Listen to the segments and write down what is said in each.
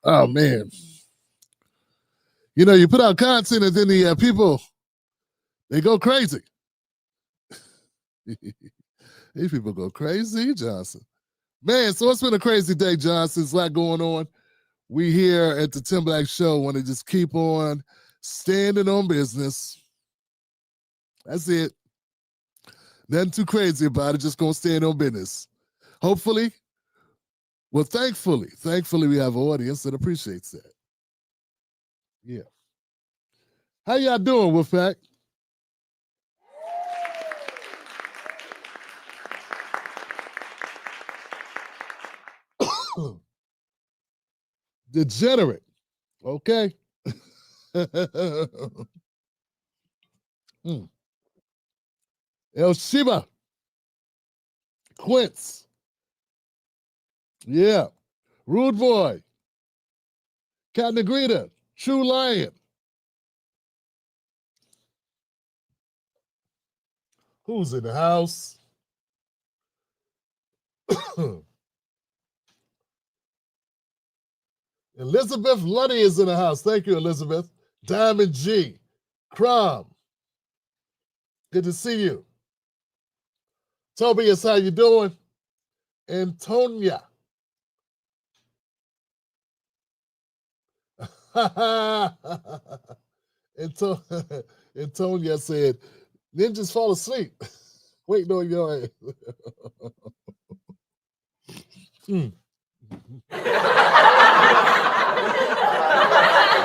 Oh man, you know, you put out content and then the people they go crazy. These people go crazy, Johnson. Man, so it's been a crazy day, Johnson. There's a lot going on. We here at the Tim Black Show want to just keep on standing on business. That's it. Nothing too crazy about it. Just gonna stand on business. Hopefully, well, thankfully, we have an audience that appreciates that. Yeah. How y'all doing, Wolfpack? Degenerate. Okay. El Shiba. Quince. Yeah. Rude Boy. Cat Negrita. True Lion. Who's in the house? Elizabeth Lunny is in the house. Thank you, Elizabeth. Diamond G. Crom. Good to see you. Tobias, how you doing? Antonia. Antonia said, ninjas fall asleep. Waiting on your ass.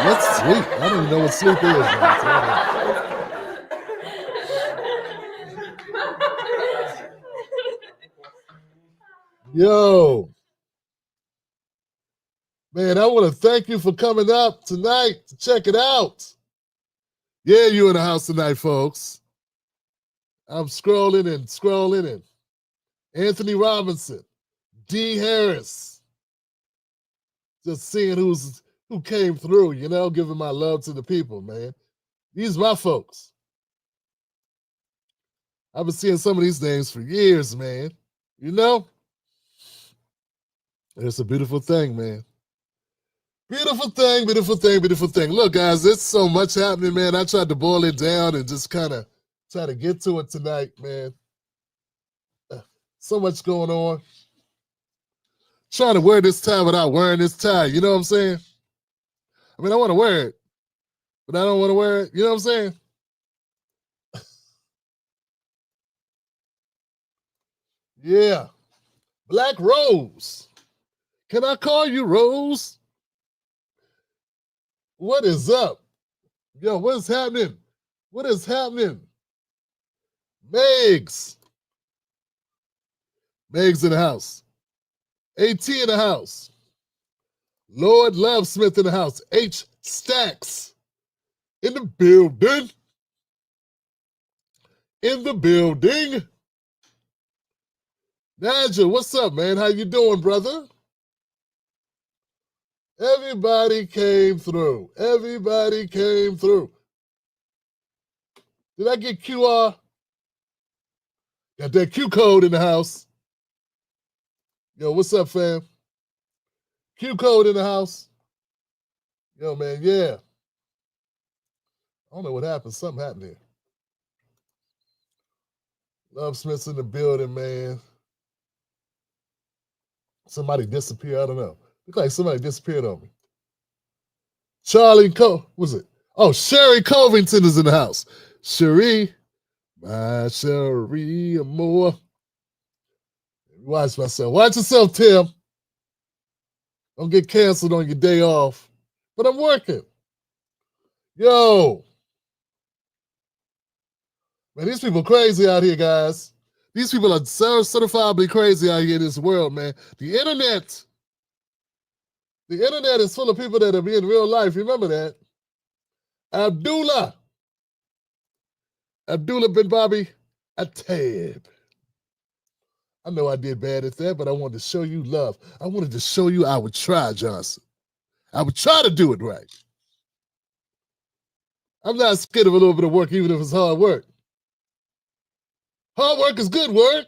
What's sleep? I don't even know what sleep is. Yo. Man, I want to thank you for coming up tonight to check it out. Yeah, you in the house tonight, folks. I'm scrolling and Anthony Robinson, D. Harris. Just seeing who came through, you know, giving my love to the people, man. These my folks. I've been seeing some of these names for years, man. You know? It's a beautiful thing, man. Beautiful thing, beautiful thing, beautiful thing. Look, guys, there's so much happening, man. I tried to boil it down and just kind of try to get to it tonight, man. So much going on. Trying to wear this tie without wearing this tie. You know what I'm saying? I mean, I want to wear it, but I don't want to wear it. You know what I'm saying? Yeah. Black Rose. Can I call you Rose? What is up? Yo, what is happening? What is happening? Megs. Megs in the house. AT in the house. Lord Love Smith in the house. H Stacks in the building. In the building. Nigel, what's up, man? How you doing, brother? Everybody came through. Everybody came through. Did I get QR? Got that Q code in the house. Yo, what's up, fam? Q code in the house. Yo, man, yeah. I don't know what happened. Something happened here. Love Smith's in the building, man. Somebody disappeared. I don't know. Look like somebody disappeared on me. Charlie was it? Oh, Sherry Covington is in the house. Cherie, my Cherie Amore. Watch myself. Watch yourself, Tim. Don't get canceled on your day off. But I'm working. Yo. Man, these people crazy out here, guys. These people are so certifiably crazy out here in this world, man. The internet is full of people that are in real life. Remember that. Abdullah bin Bobby Attab. I know I did bad at that, but I wanted to show you love. I wanted to show you I would try, Johnson. I would try to do it right. I'm not scared of a little bit of work, even if it's hard work. Hard work is good work.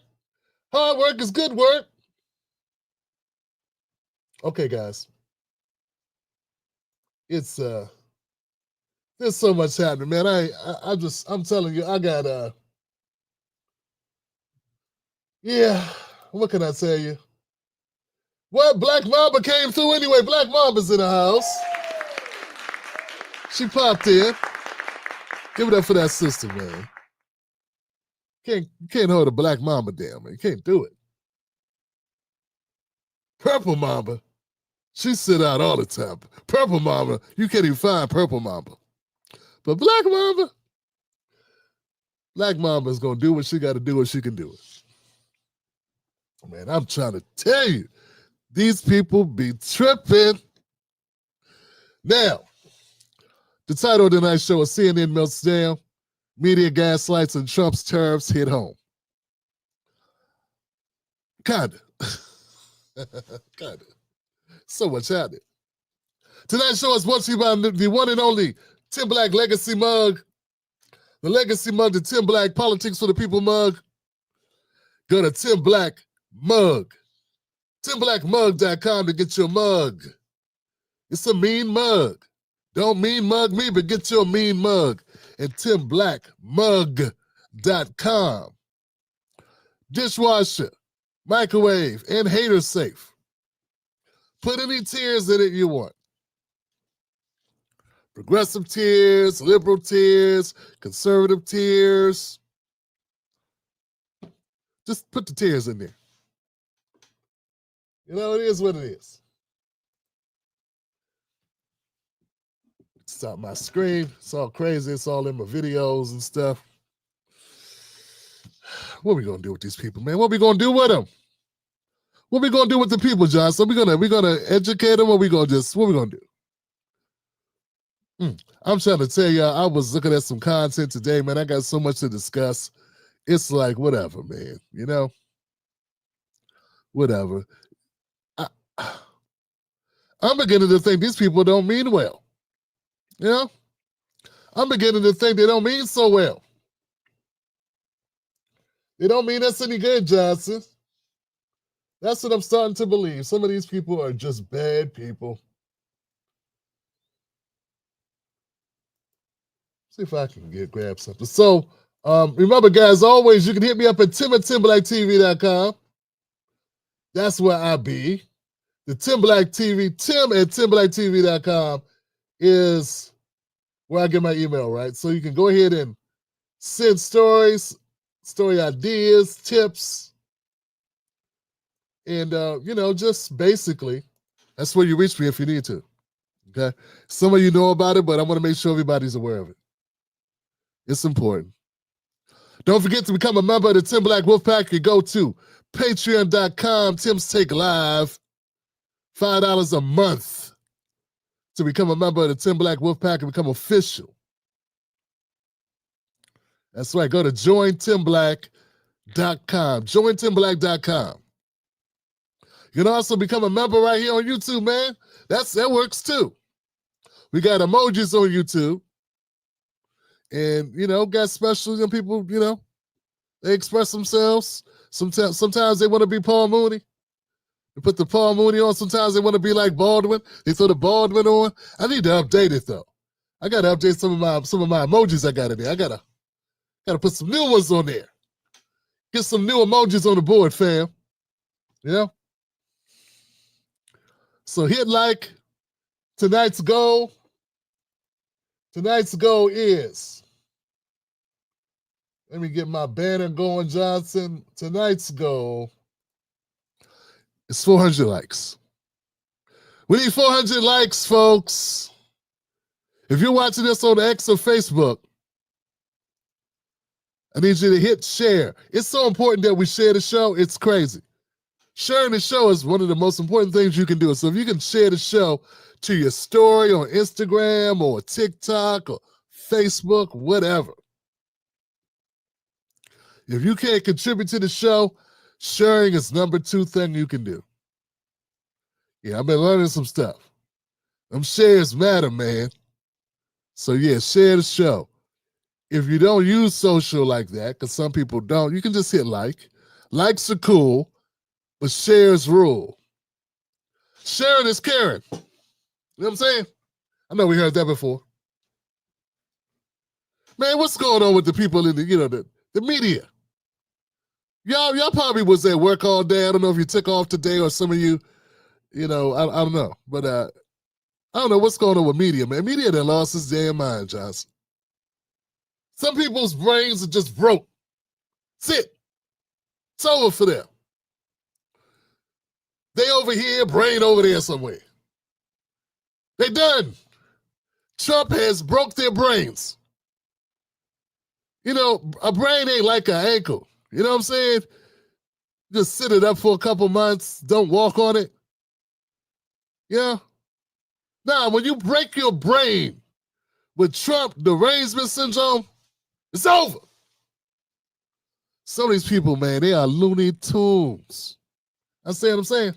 Hard work is good work. Okay, guys. It's there's so much happening, man. I'm telling you, I got yeah, what can I tell you? What, Black Mamba came through anyway. Black Mamba's in the house. She popped in. Give it up for that sister, man. Can't hold a Black Mamba down, man. You can't do it. Purple Mamba, she sit out all the time. Purple Mamba, you can't even find Purple Mamba. But Black Mamba is gonna do what she gotta do when she can do it. Man, I'm trying to tell you, these people be tripping. Now, the title of tonight's show is CNN Melts Down, Media Gaslights and Trump's Tariffs Hit Home. Kinda. Kinda. So much happening. Tonight's show is brought to you by the one and only Tim Black Legacy Mug. The Legacy Mug, the Tim Black Politics for the People mug. Go to Tim Black Mug. TimBlackMug.com to get your mug. It's a mean mug. Don't mean mug me, but get your mean mug at TimBlackMug.com. Dishwasher, microwave, and hater safe. Put any tears in it you want. Progressive tears, liberal tears, conservative tears. Just put the tears in there. You know, it is what it is. Stop my screen. It's all crazy. It's all in my videos and stuff. What are we gonna do with these people, man? What are we gonna do with them? What are we gonna do with the people, John? So we gonna educate them, or what are we gonna do? I'm trying to tell y'all, I was looking at some content today, man. I got so much to discuss. It's like, whatever, man. You know? Whatever. I'm beginning to think these people don't mean well. You know? I'm beginning to think they don't mean so well. They don't mean us any good, Johnson. That's what I'm starting to believe. Some of these people are just bad people. See if I can grab something. So, remember, guys, always, you can hit me up at tim@timblacktv.com. That's where I be. The Tim Black TV, tim@timblacktv.com is where I get my email, right? So you can go ahead and send stories, story ideas, tips, and, just basically, that's where you reach me if you need to, okay? Some of you know about it, but I want to make sure everybody's aware of it. It's important. Don't forget to become a member of the Tim Black Wolfpack. You go to patreon.com, Tim's Take Live, $5 a month to become a member of the Tim Black Wolfpack and become official. That's right. Go to jointimblack.com. Jointimblack.com. You can also become a member right here on YouTube, man. That works too. We got emojis on YouTube. And, got special people, they express themselves. Sometimes they want to be Paul Mooney. They put the Paul Mooney on. Sometimes they want to be like Baldwin. They throw the Baldwin on. I need to update it, though. I got to update some of my emojis I got in there. I gotta put some new ones on there. Get some new emojis on the board, fam. So hit like. Tonight's goal is, let me get my banner going, Johnson. Tonight's goal is 400 likes. We need 400 likes, folks. If you're watching this on X or Facebook, I need you to hit share. It's so important that we share the show. It's crazy. Sharing the show is one of the most important things you can do. So if you can share the show to your story on Instagram or TikTok or Facebook, whatever. If you can't contribute to the show, sharing is number 2 thing you can do. Yeah, I've been learning some stuff. Them shares matter, man. So yeah, share the show. If you don't use social like that, because some people don't, you can just hit like. Likes are cool, but shares rule. Sharing is caring. You know what I'm saying? I know we heard that before. Man, what's going on with the people in the media? Y'all probably was at work all day. I don't know if you took off today or some of you, I don't know. But I don't know what's going on with media, man. Media that lost its damn mind, Johnson. Some people's brains are just broke. That's it. It's over for them. They over here, brain over there somewhere. They done. Trump has broke their brains. A brain ain't like an ankle. You know what I'm saying? Just sit it up for a couple months, don't walk on it. Yeah. Now, when you break your brain with Trump derangement syndrome, it's over. Some of these people, man, they are Looney Tunes. Understand what I'm saying?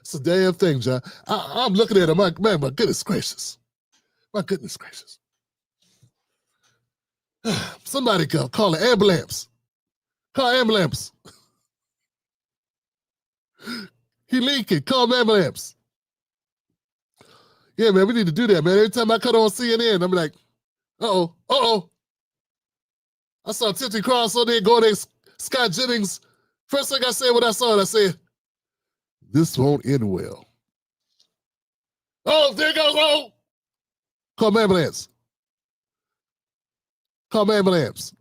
It's a damn thing, John. I'm looking at him, my goodness gracious. My goodness gracious. Somebody call an ambulance. Call ambulance. He leaking. Call an ambulance. Yeah, man, we need to do that, man. Every time I cut on CNN, I'm like, uh-oh. I saw Tipsy Cross on there going there, Scott Jennings. First thing I said when I saw it, I said, this won't end well. Oh, there goes, Call an ambulance. Call an ambulance.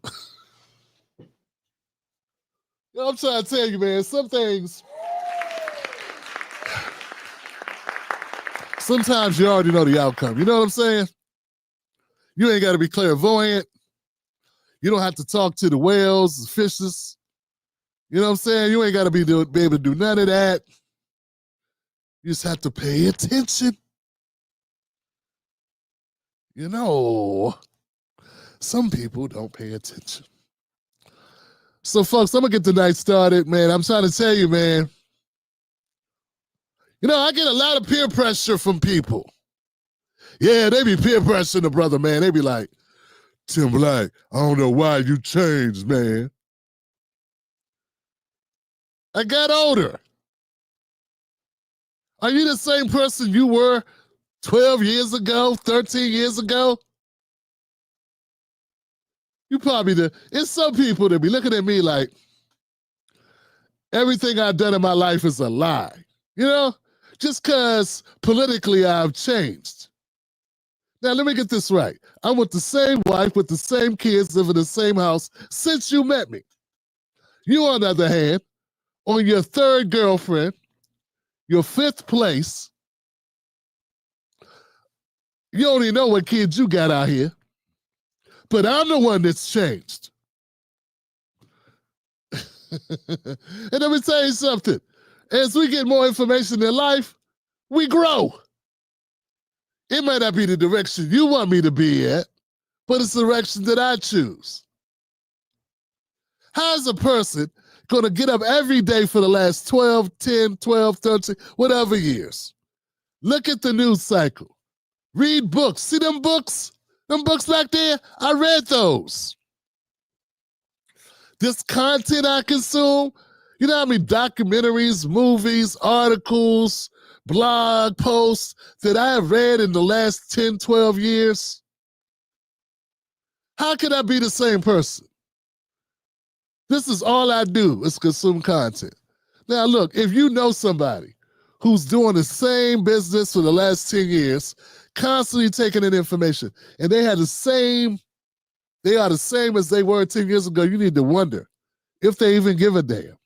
I'm trying to tell you, man, some things, sometimes you already know the outcome. You know what I'm saying? You ain't got to be clairvoyant. You don't have to talk to the whales, the fishes. You know what I'm saying? You ain't got to be able to do none of that. You just have to pay attention. Some people don't pay attention. So, folks, I'm going to get the night started, man. I'm trying to tell you, man. I get a lot of peer pressure from people. Yeah, they be peer pressuring the brother, man. They be like, Tim Black, I don't know why you changed, man. I got older. Are you the same person you were 12 years ago, 13 years ago? You probably do. It's some people that be looking at me like everything I've done in my life is a lie. Just because politically I've changed. Now, let me get this right. I'm with the same wife, with the same kids, live in the same house since you met me. You, on the other hand, on your third girlfriend, your fifth place, you don't even know what kids you got out here. But I'm the one that's changed. And let me tell you something. As we get more information in life, we grow. It might not be the direction you want me to be at, but it's the direction that I choose. How is a person going to get up every day for the last 10, 12, 13, whatever years? Look at the news cycle. Read books. See them books? Them books back there? I read those. This content I consume, you know how many documentaries, movies, articles, blog posts that I have read in the last 10, 12 years? How can I be the same person? This is all I do is consume content. Now, look, if you know somebody who's doing the same business for the last 10 years, constantly taking in information, and they are the same as they were 10 years ago, you need to wonder if they even give a damn.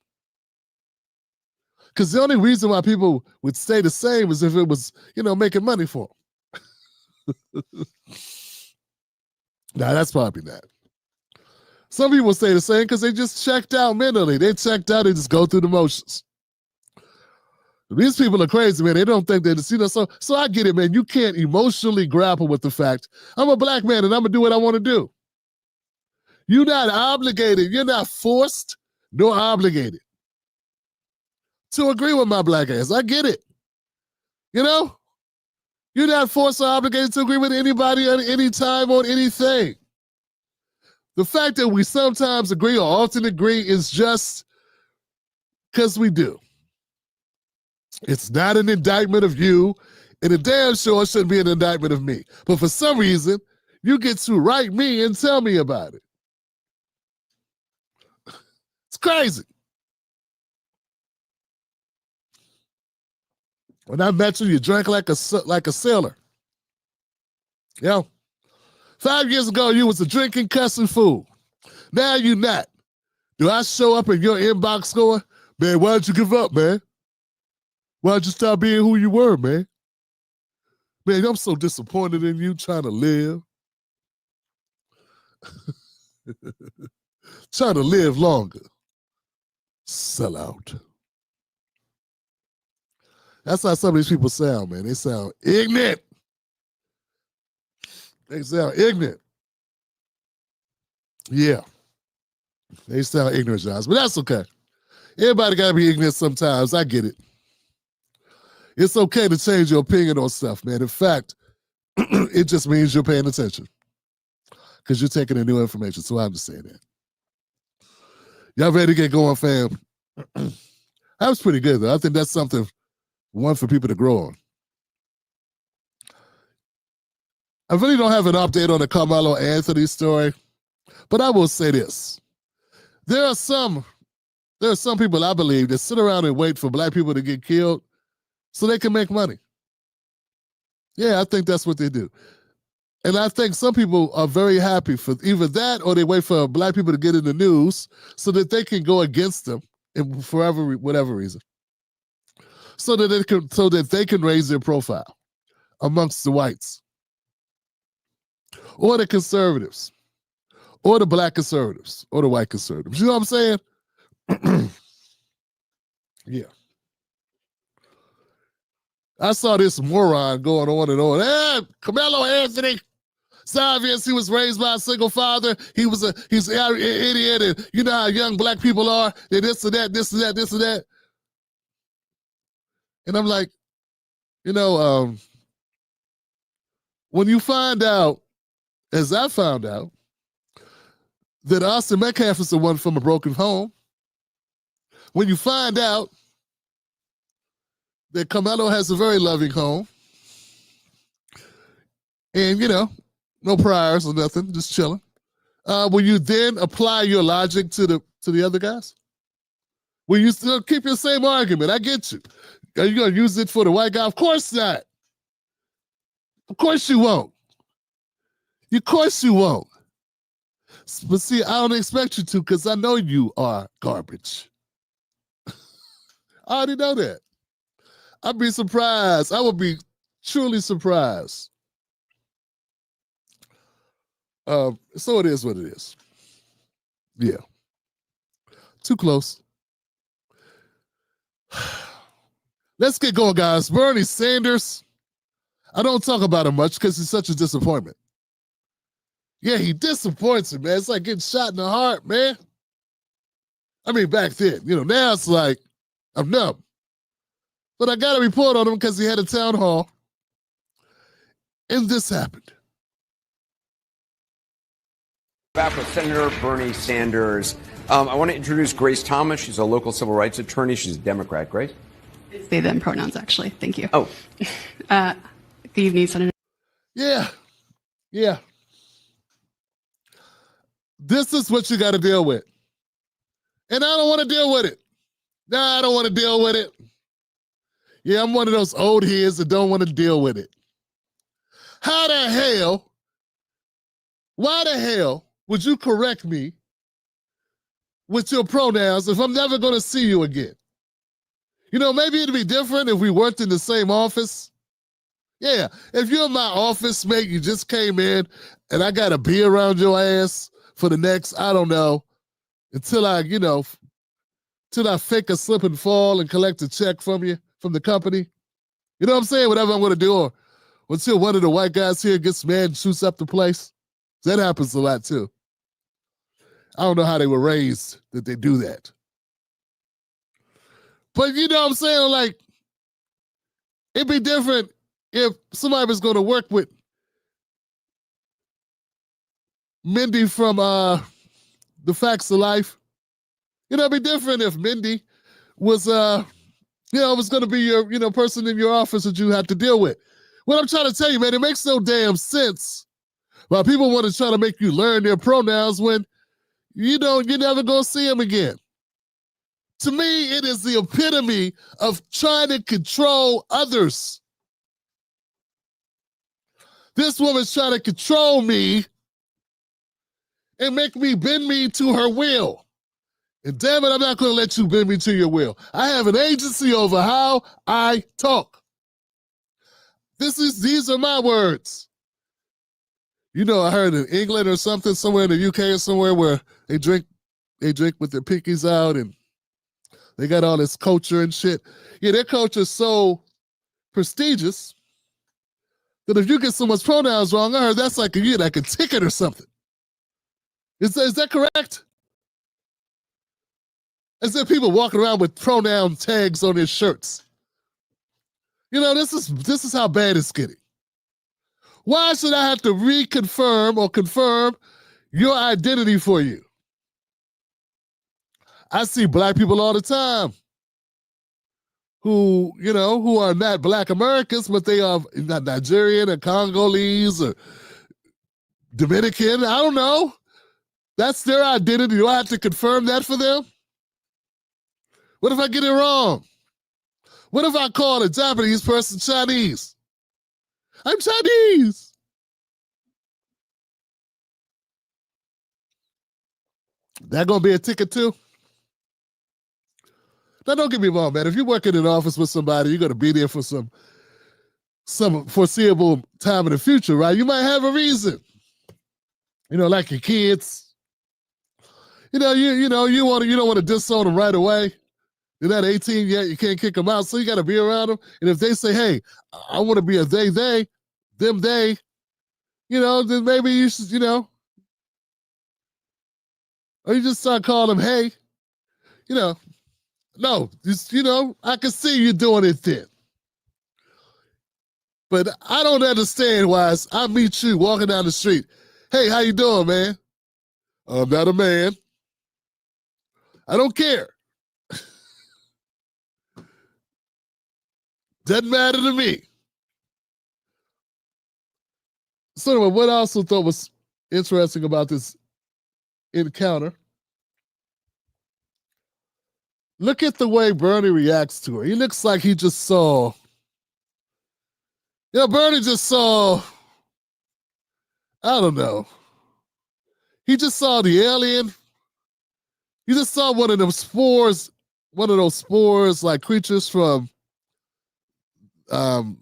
Because the only reason why people would stay the same is if it was, making money for them. Nah, that's probably not. Some people stay the same because they just checked out mentally. They checked out, they just go through the motions. These people are crazy, man. They don't think they just, so I get it, man. You can't emotionally grapple with the fact, I'm a black man and I'm going to do what I want to do. You're not obligated. You're not forced nor obligated to agree with my black ass. I get it. You're not forced or obligated to agree with anybody at any time on anything. The fact that we sometimes agree or often agree is just because we do. It's not an indictment of you. And the damn sure shouldn't be an indictment of me. But for some reason, you get to write me and tell me about it. It's crazy. When I met you, you drank like a sailor. Yeah. 5 years ago, you was a drinking, cussing fool. Now you not. Do I show up in your inbox going, man, why'd you give up, man? Why'd you stop being who you were, man? Man, I'm so disappointed in you trying to live. Trying to live longer. Sell out. That's how some of these people sound, man. They sound ignorant. They sound ignorant. Yeah. They sound ignorant, Josh, but that's okay. Everybody got to be ignorant sometimes. I get it. It's okay to change your opinion on stuff, man. In fact, it just means you're paying attention because you're taking in new information. So I'm just saying that. Y'all ready to get going, fam? That was pretty good, though. I think that's something, one, for people to grow on. I really don't have an update on the Carmelo Anthony story, but I will say this. There are some people, I believe, that sit around and wait for black people to get killed so they can make money. Yeah, I think that's what they do. And I think some people are very happy for either that or they wait for black people to get in the news so that they can go against them for whatever reason. So that they can raise their profile amongst the whites or the conservatives or the black conservatives or the white conservatives. You know what I'm saying? Yeah. I saw this moron going on and on. Hey, Carmelo Anthony. It's obvious he was raised by a single father. He's an idiot, and you know how young black people are. They're this and that, this and that, this and that. And I'm like, when you find out, as I found out, that Austin Metcalf is the one from a broken home, when you find out that Carmelo has a very loving home, and, no priors or nothing, just chilling, will you then apply your logic to the other guys? Will you still keep your same argument? I get you. Are you going to use it for the white guy? Of course not. Of course you won't. Of course you won't. But see, I don't expect you to because I know you are garbage. I already know that. I'd be surprised. I would be truly surprised. So it is what it is. Yeah. Too close. Let's get going, guys. Bernie Sanders. I don't talk about him much because he's such a disappointment. Yeah, he disappoints me, man. It's like getting shot in the heart, man. I mean, back then, now it's like I'm numb. But I got a report on him because he had a town hall. And this happened. Back with Senator Bernie Sanders. I want to introduce Grace Thomas. She's a local civil rights attorney. She's a Democrat. Grace? They, them pronouns, actually. Thank you. Oh. Good evening, Senator. Yeah. This is what you got to deal with. And I don't want to deal with it. No, I don't want to deal with it. Yeah, I'm one of those old heads that don't want to deal with it. Why the hell would you correct me with your pronouns if I'm never going to see you again? Maybe it'd be different if we worked in the same office. Yeah, if you're my office mate, you just came in and I got to be around your ass for the next, I don't know, until I fake a slip and fall and collect a check from you, from the company. You know what I'm saying? Whatever I'm going to do, or until one of the white guys here gets mad and shoots up the place. That happens a lot too. I don't know how they were raised that they do that. But you know what I'm saying? Like, it'd be different if somebody was going to work with Mindy from The Facts of Life. It'd be different if Mindy was It's going to be your, person in your office that you have to deal with. What I'm trying to tell you, man, it makes no damn sense why people want to try to make you learn their pronouns when you're never going to see them again. To me, it is the epitome of trying to control others. This woman's trying to control me and make me bend me to her will. And damn it, I'm not going to let you bend me to your will. I have an agency over how I talk. These are my words. I heard in England or something, somewhere in the UK or somewhere where they drink with their pinkies out and they got all this culture and shit. Yeah, their culture is so prestigious that if you get someone's pronouns wrong, I heard that's like you get like a ticket or something. Is that correct? As if people walking around with pronoun tags on their shirts. This is how bad it's getting. Why should I have to reconfirm or confirm your identity for you? I see black people all the time who are not black Americans, but they are not Nigerian or Congolese or Dominican. I don't know. That's their identity. Do I have to confirm that for them? What if I get it wrong? What if I call a Japanese person Chinese? I'm Chinese. That gonna be a ticket too? Now don't get me wrong, man. If you work in an office with somebody, you're gonna be there for some foreseeable time in the future, right? You might have a reason. Like your kids. You don't want to disown them right away. They're not 18 yet. You can't kick them out, so you got to be around them. And if they say, "Hey, I want to be a they, them, they," then maybe you should, or you just start calling them, "Hey," No, just, I can see you doing it then. But I don't understand why I meet you walking down the street. "Hey, how you doing, man?" "I'm not a man." I don't care. Doesn't matter to me. So anyway, what I also thought was interesting about this encounter, look at the way Bernie reacts to her. He looks like he just saw, Bernie just saw, I don't know. He just saw the alien. He just saw one of those spores like creatures from The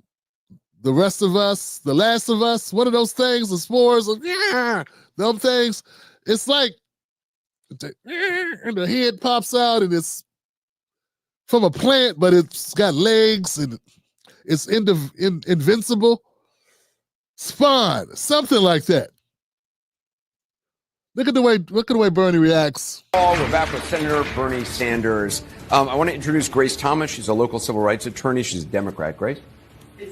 Rest of Us, The Last of Us, one of those things, the spores, them things. It's like, and the head pops out and it's from a plant, but it's got legs and it's invincible. Spawn, something like that. Look at the way Bernie reacts. We're back with Senator Bernie Sanders. I want to introduce Grace Thomas. She's a local civil rights attorney. She's a Democrat. Grace?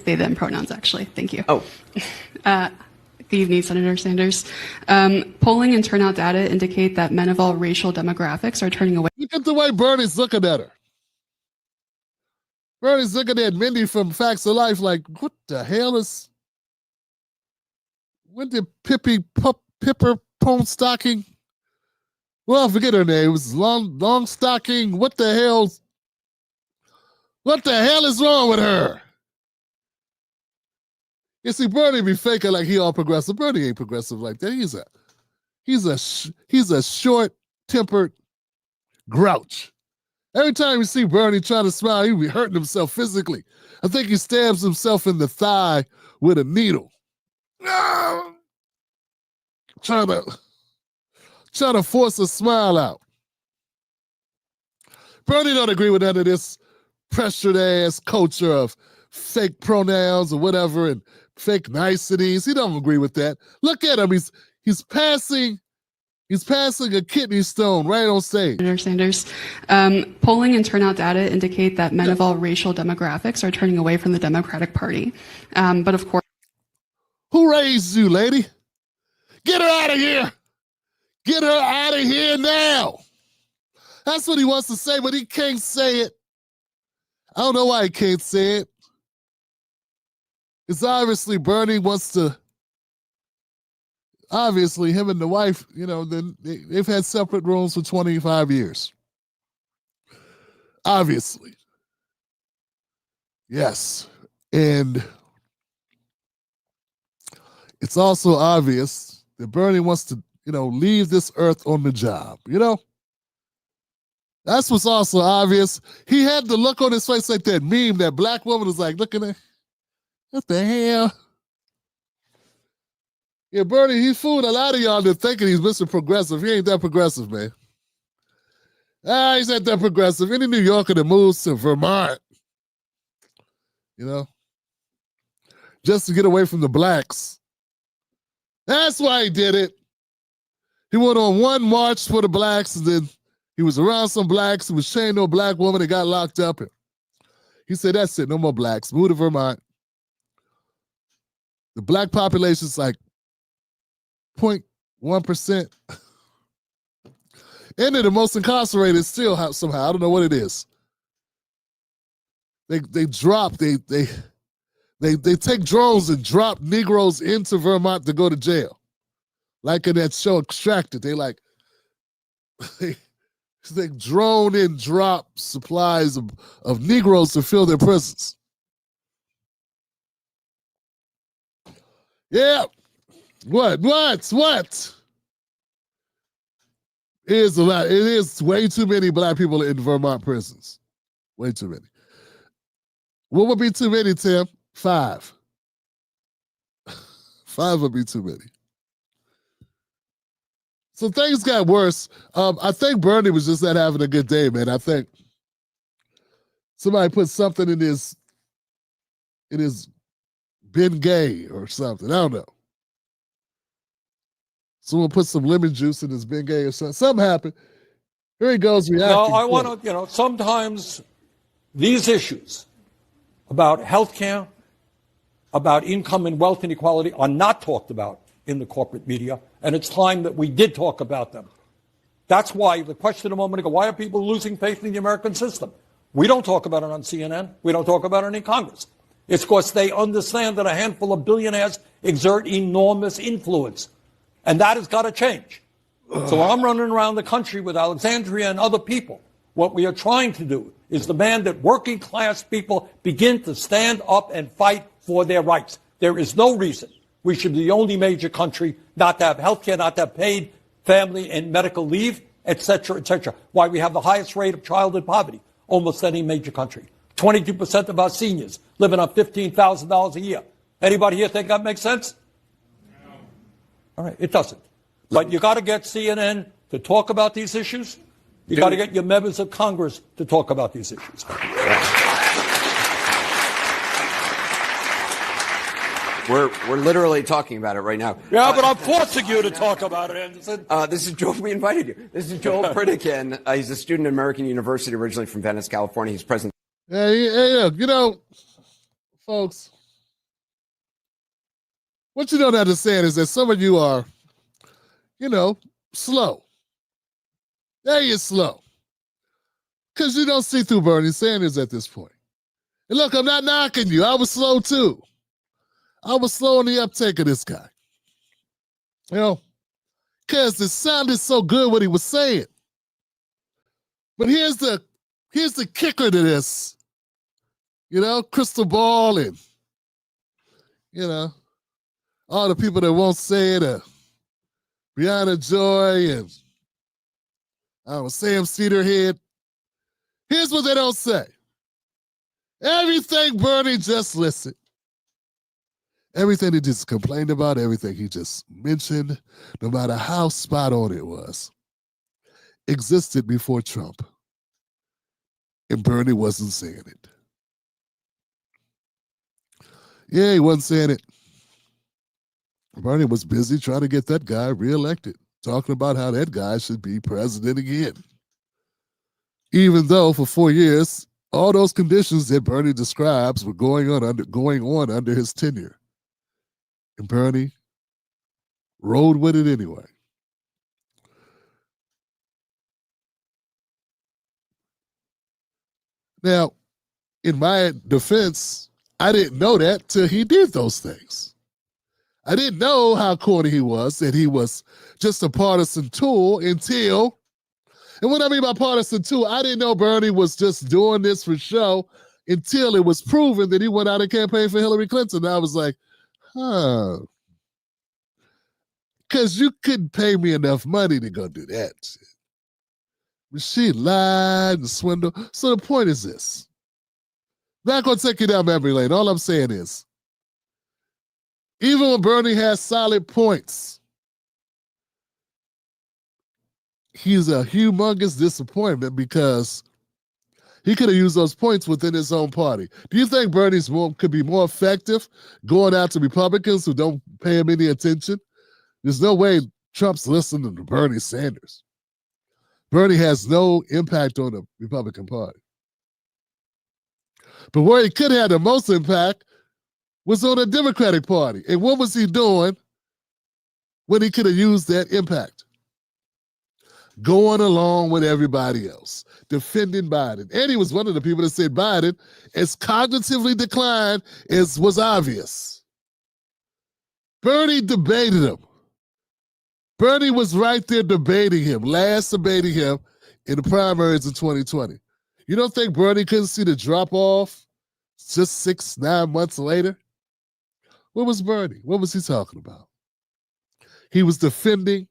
They, them pronouns, actually. Thank you. Oh. Good evening, Senator Sanders. Polling and turnout data indicate that men of all racial demographics are turning away. Look at the way Bernie's looking at her. Bernie's looking at Mindy from Facts of Life like, what the hell is... When did Pipper Pone Stocking? Well, I forget her name. It was Long Stocking. What the hell is wrong with her? You see, Bernie be faking like he all progressive. Bernie ain't progressive like that. He's a short-tempered grouch. Every time you see Bernie trying to smile, he be hurting himself physically. I think he stabs himself in the thigh with a needle. Trying to force a smile out. Bernie don't agree with none of this pressured ass culture of fake pronouns or whatever and fake niceties. He don't agree with that. Look at him. He's passing a kidney stone right on stage. Senator Sanders, polling and turnout data indicate that men of all racial demographics are turning away from the Democratic Party. But of course, who raised you, lady? Get her out of here. Get her out of here now. That's what he wants to say, but he can't say it. I don't know why he can't say it. It's obviously Bernie wants to, obviously him and the wife, they've had separate rooms for 25 years. Obviously. Yes. And it's also obvious that Bernie wants to, leave this earth on the job, That's what's also obvious. He had the look on his face like that meme, that black woman was like looking at, what the hell? Yeah, Bernie, he fooled a lot of y'all that thinking he's Mr. Progressive. He ain't that progressive, man. He's not that progressive. Any New Yorker that moves to Vermont, just to get away from the blacks. That's why he did it. He went on one march for the blacks, and then he was around some blacks. He was chained to a black woman and got locked up. And he said, that's it, no more blacks. Move to Vermont. The black population's like 0.1%. And they're the most incarcerated still somehow. I don't know what it is. They take drones and drop Negroes into Vermont to go to jail. Like in that show Extracted. They drone and drop supplies of Negroes to fill their prisons. Yeah. What? It is a lot. It is way too many black people in Vermont prisons. Way too many. What would be too many, Tim? 5. 5 would be too many. So things got worse. I think Bernie was just not having a good day, man. I think somebody put something in his Bengay or something. I don't know. Someone put some lemon juice in his Bengay or something. Something happened. Here he goes reacting. Now, I want to, sometimes these issues about health care, about income and wealth inequality are not talked about in the corporate media, and it's time that we did talk about them. That's why the question a moment ago, why are people losing faith in the American system? We don't talk about it on CNN. We don't talk about it in Congress. It's because they understand that a handful of billionaires exert enormous influence, and that has got to change. So I'm running around the country with Alexandria and other people. What we are trying to do is demand that working class people begin to stand up and fight for their rights. There is no reason we should be the only major country not to have health care, not to have paid family and medical leave, et cetera, et cetera. Why we have the highest rate of childhood poverty, almost any major country. 22% of our seniors living on $15,000 a year. Anybody here think that makes sense? No. All right, it doesn't. But you got to get CNN to talk about these issues. You got to get your members of Congress to talk about these issues. We're literally talking about it right now. Yeah, but I'm forcing you to talk about it, Anderson. This is Joel. We invited you. This is Joel Pritikin. He's a student at American University, originally from Venice, California. He's president. Yeah, folks, what you don't understand is that some of you are, slow. Yeah, you're slow. Because you don't see through Bernie Sanders at this point. And look, I'm not knocking you. I was slow too. I was slow on the uptake of this guy. Because it sounded so good what he was saying. But here's the kicker to this. Crystal ball and, all the people that won't say it, Brianna Joy and Sam Cedarhead. Here's what they don't say. Everything Bernie just listed, everything he just complained about, everything he just mentioned, no matter how spot on it was, existed before Trump. And Bernie wasn't saying it. Yeah, he wasn't saying it. Bernie was busy trying to get that guy reelected, talking about how that guy should be president again. Even though for 4 years, all those conditions that Bernie describes were going on under his tenure. And Bernie rode with it anyway. Now, in my defense, I didn't know that till he did those things. I didn't know how corny he was, that he was just a partisan tool until, and what I mean by partisan tool, I didn't know Bernie was just doing this for show until it was proven that he went out and campaigned for Hillary Clinton. And I was like, huh. Because you couldn't pay me enough money to go do that shit. She lied and swindled. So the point is this. Not going to take you down memory lane. All I'm saying is, even when Bernie has solid points, he's a humongous disappointment because he could have used those points within his own party. Do you think Bernie's could be more effective going out to Republicans who don't pay him any attention? There's no way Trump's listening to Bernie Sanders. Bernie has no impact on the Republican Party. But where he could have the most impact was on the Democratic Party. And what was he doing when he could have used that impact? Going along with everybody else, defending Biden. And he was one of the people that said Biden is cognitively declined as was obvious. Bernie debated him. Bernie was right there debating him, last debating him in the primaries in 2020. You don't think Bernie couldn't see the drop-off just 6-9 months later? What was Bernie? What was he talking about? He was defending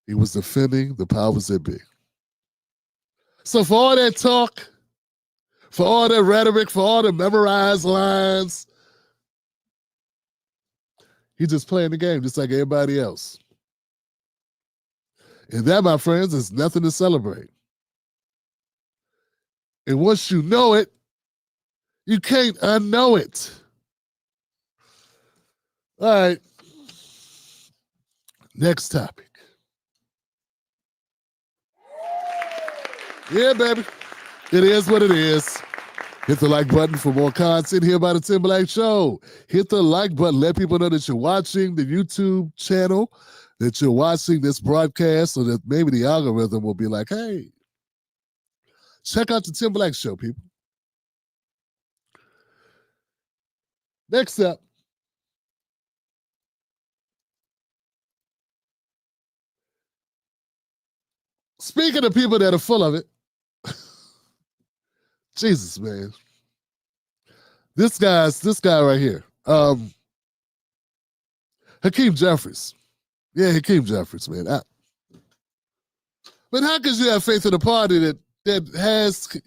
the powers that be. So for all that talk, for all that rhetoric, for all the memorized lines, he's just playing the game just like everybody else. And that, my friends, is nothing to celebrate. And once you know it, you can't unknow it. All right. Next topic. Yeah, baby. It is what it is. Hit the like button for more content here by the Tim Black Show. Hit the like button. Let people know that you're watching the YouTube channel, that you're watching this broadcast, so that maybe the algorithm will be like, hey, check out the Tim Black Show, people. Next up. Speaking of people that are full of it, Jesus, man. This guy right here. Hakeem Jeffries. Yeah, Hakeem Jeffries, man. But how could you have faith in a party that has...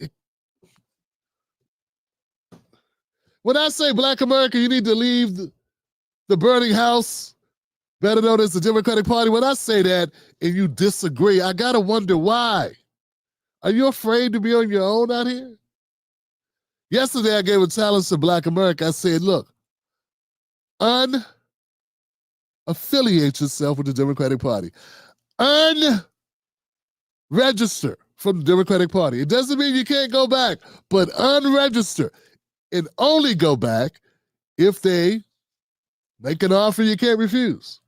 When I say Black America, you need to leave the burning house, better known as the Democratic Party. When I say that and you disagree, I got to wonder why. Are you afraid to be on your own out here? Yesterday, I gave a challenge to Black America. I said, look, unaffiliate yourself with the Democratic Party. Unregister from the Democratic Party. It doesn't mean you can't go back, but unregister and only go back if they make an offer you can't refuse.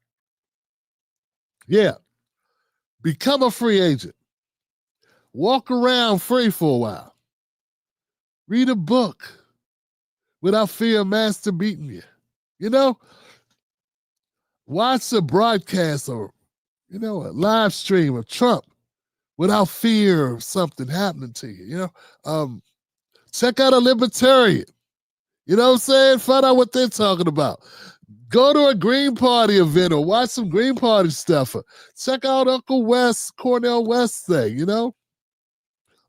Yeah. Become a free agent. Walk around free for a while. Read a book without fear of master beating you. You know, watch a broadcast or, a live stream of Trump without fear of something happening to you. Check out a libertarian. You know what I'm saying? Find out what they're talking about. Go to a Green Party event or watch some Green Party stuff. Check out Uncle West, Cornel West thing,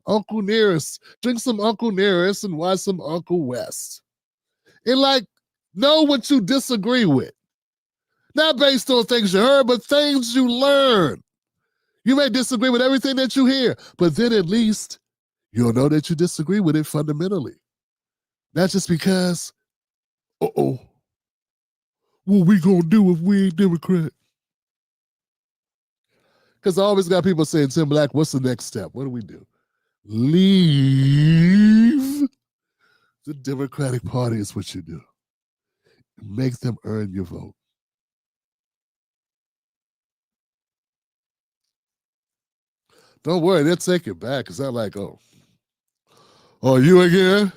Uncle Nearest. Drink some Uncle Nearest and watch some Uncle West. And know what you disagree with. Not based on things you heard, but things you learn. You may disagree with everything that you hear, but then at least you'll know that you disagree with it fundamentally. Not just because, what we gonna do if we ain't Democrat? Because I always got people saying, Tim Black, what's the next step? What do we do? Leave the Democratic Party is what you do. Make them earn your vote. Don't worry, they'll take it back. It's not like, Oh, you again?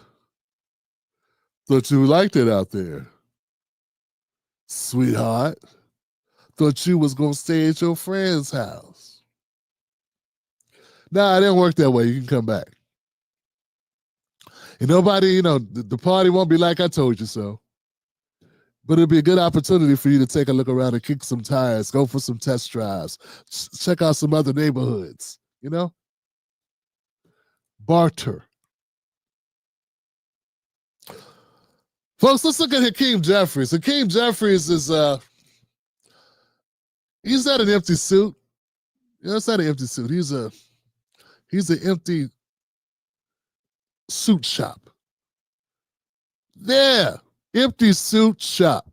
Thought you liked it out there, sweetheart. Thought you was going to stay at your friend's house. Nah, it didn't work that way. You can come back. And nobody, the party won't be like I told you so. But it'll be a good opportunity for you to take a look around and kick some tires, go for some test drives, check out some other neighborhoods, Barter. Folks, let's look at Hakeem Jeffries. Hakeem Jeffries is, he's not an empty suit. It's not an empty suit. He's an empty suit shop. Yeah, empty suit shop.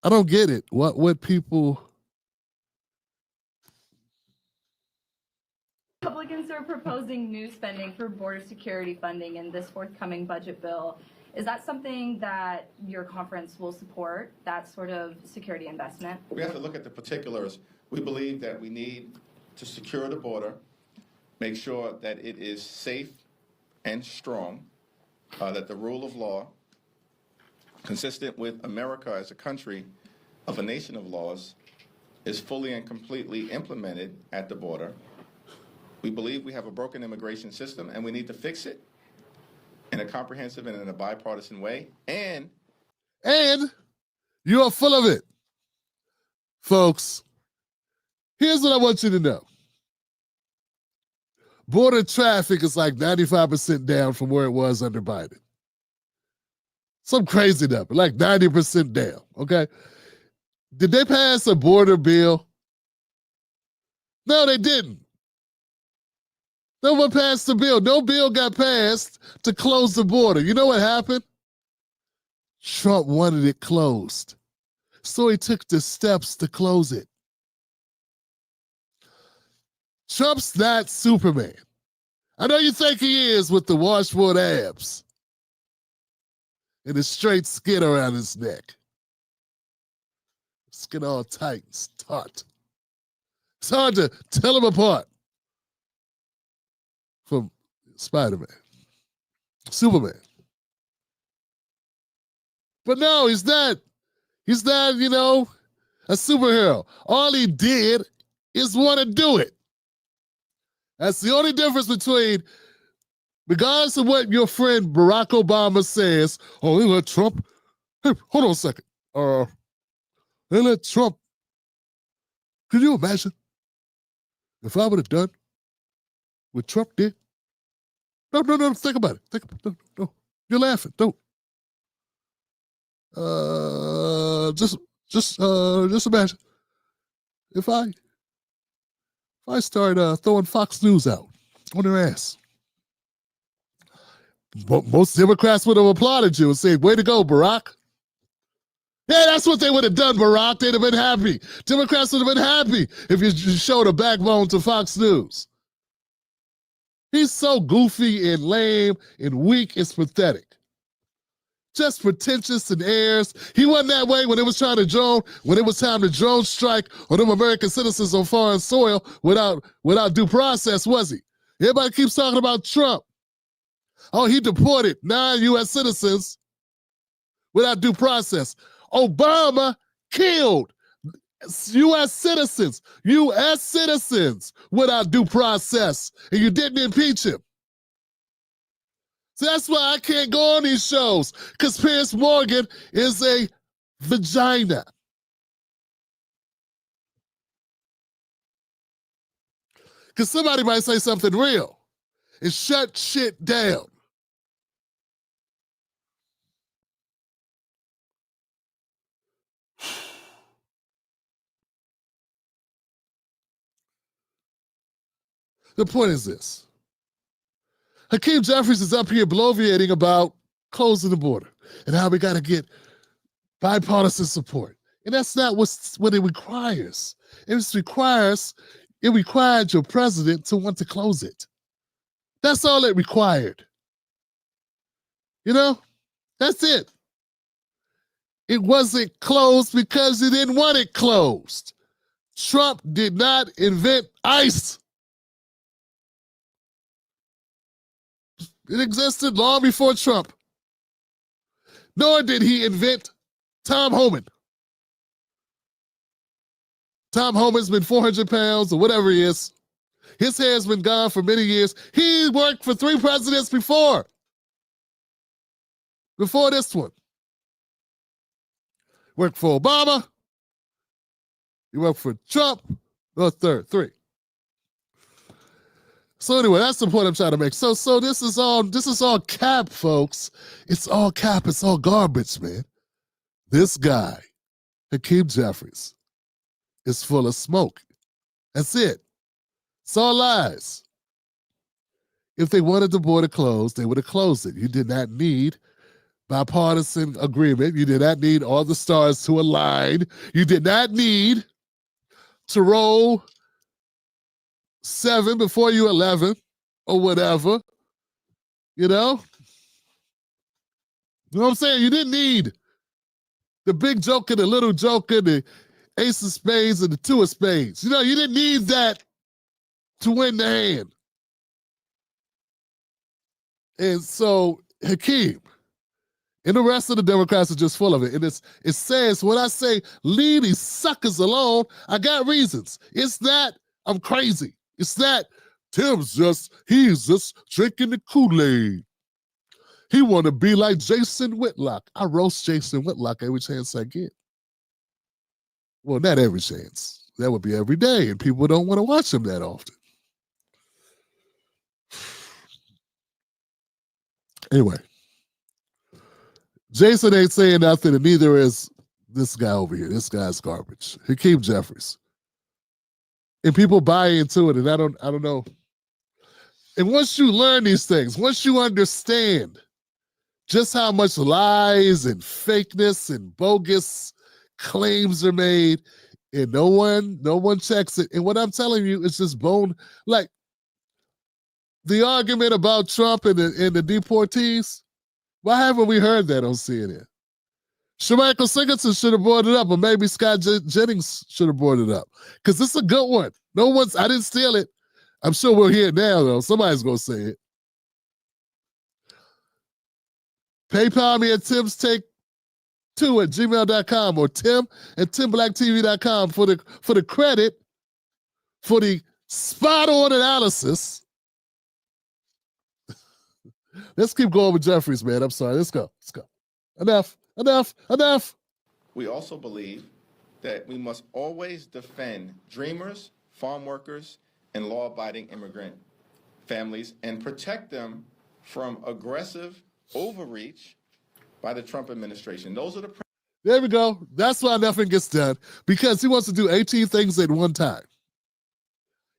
I don't get it. What people... Republicans are proposing new spending for border security funding in this forthcoming budget bill. Is that something that your conference will support, that sort of security investment? We have to look at the particulars. We believe that we need to secure the border, make sure that it is safe and strong, that the rule of law, consistent with America as a country of a nation of laws, is fully and completely implemented at the border. We believe we have a broken immigration system, and we need to fix it in a comprehensive and in a bipartisan way. And you are full of it. Folks, here's what I want you to know. Border traffic is like 95% down from where it was under Biden. Some crazy number, like 90% down, okay? Did they pass a border bill? No, they didn't. No one passed the bill. No bill got passed to close the border. You know what happened? Trump wanted it closed. So he took the steps to close it. Trump's not Superman. I know you think he is with the washboard abs and the straight skin around his neck. Skin all tight and taut. It's hard to tell him apart from Spider-Man, Superman. But no, he's not, a superhero. All he did is want to do it. That's the only difference between, regardless of what your friend Barack Obama says, they let Trump, hey, hold on a second. They let Trump, can you imagine if I would have done what Trump did? No, think about it. No. You're laughing. Don't. Just imagine if I start throwing Fox News out on their ass. Most Democrats would have applauded you and said, way to go, Barack. Yeah, that's what they would have done, Barack. They'd have been happy. Democrats would have been happy if you showed a backbone to Fox News. He's so goofy and lame and weak, it's pathetic. Just pretentious and airs. He wasn't that way when it was time to drone strike on them American citizens on foreign soil without due process, was he? Everybody keeps talking about Trump. Oh, he deported 9 U.S. citizens without due process. Obama killed U.S. citizens without due process, and you didn't impeach him. So that's why I can't go on these shows, because Piers Morgan is a vagina. Because somebody might say something real and shut shit down. The point is this. Hakeem Jeffries is up here bloviating about closing the border and how we got to get bipartisan support. And that's not what it requires. It required your president to want to close it. That's all it required. That's it. It wasn't closed because he didn't want it closed. Trump did not invent ICE. It existed long before Trump. Nor did he invent Tom Homan. Tom Homan's been 400 pounds or whatever he is. His hair's been gone for many years. He worked for 3 presidents before this one. Worked for Obama. He worked for Trump. Oh, 3. So anyway, that's the point I'm trying to make. So this is all cap, folks. It's all cap. It's all garbage, man. This guy, Hakeem Jeffries, is full of smoke. That's it. It's all lies. If they wanted the border closed, they would have closed it. You did not need bipartisan agreement. You did not need all the stars to align. You did not need to roll 7 before you 11 or whatever. You know? You know what I'm saying? You didn't need the big joker, the little joker, the ace of spades, and the 2 of spades. You know, you didn't need that to win the hand. And so Hakeem and the rest of the Democrats are just full of it. And it says, when I say leave these suckers alone, I got reasons. It's not I'm crazy. It's not he's just drinking the Kool-Aid. He want to be like Jason Whitlock. I roast Jason Whitlock every chance I get. Well, not every chance. That would be every day, and people don't want to watch him that often. Anyway, Jason ain't saying nothing, and neither is this guy over here. This guy's garbage. Hakeem Jeffries. And people buy into it, and I don't know. And once you learn these things, once you understand just how much lies and fakeness and bogus claims are made, and no one checks it. And what I'm telling you is just bone, like the argument about Trump and the deportees. Why haven't we heard that on CNN? Shemichael Singleton should have brought it up, or maybe Scott Jennings should have brought it up, because it's a good one. I didn't steal it. I'm sure we'll hear it now, though. Somebody's going to say it. PayPal me at timstake2@gmail.com or tim@timblacktv.com for the credit for the spot-on analysis. Let's keep going with Jeffries, man. I'm sorry. Let's go. Enough. We also believe that we must always defend dreamers, farm workers, and law-abiding immigrant families and protect them from aggressive overreach by the Trump administration. Those are the There we go. That's why nothing gets done, because he wants to do 18 things at one time.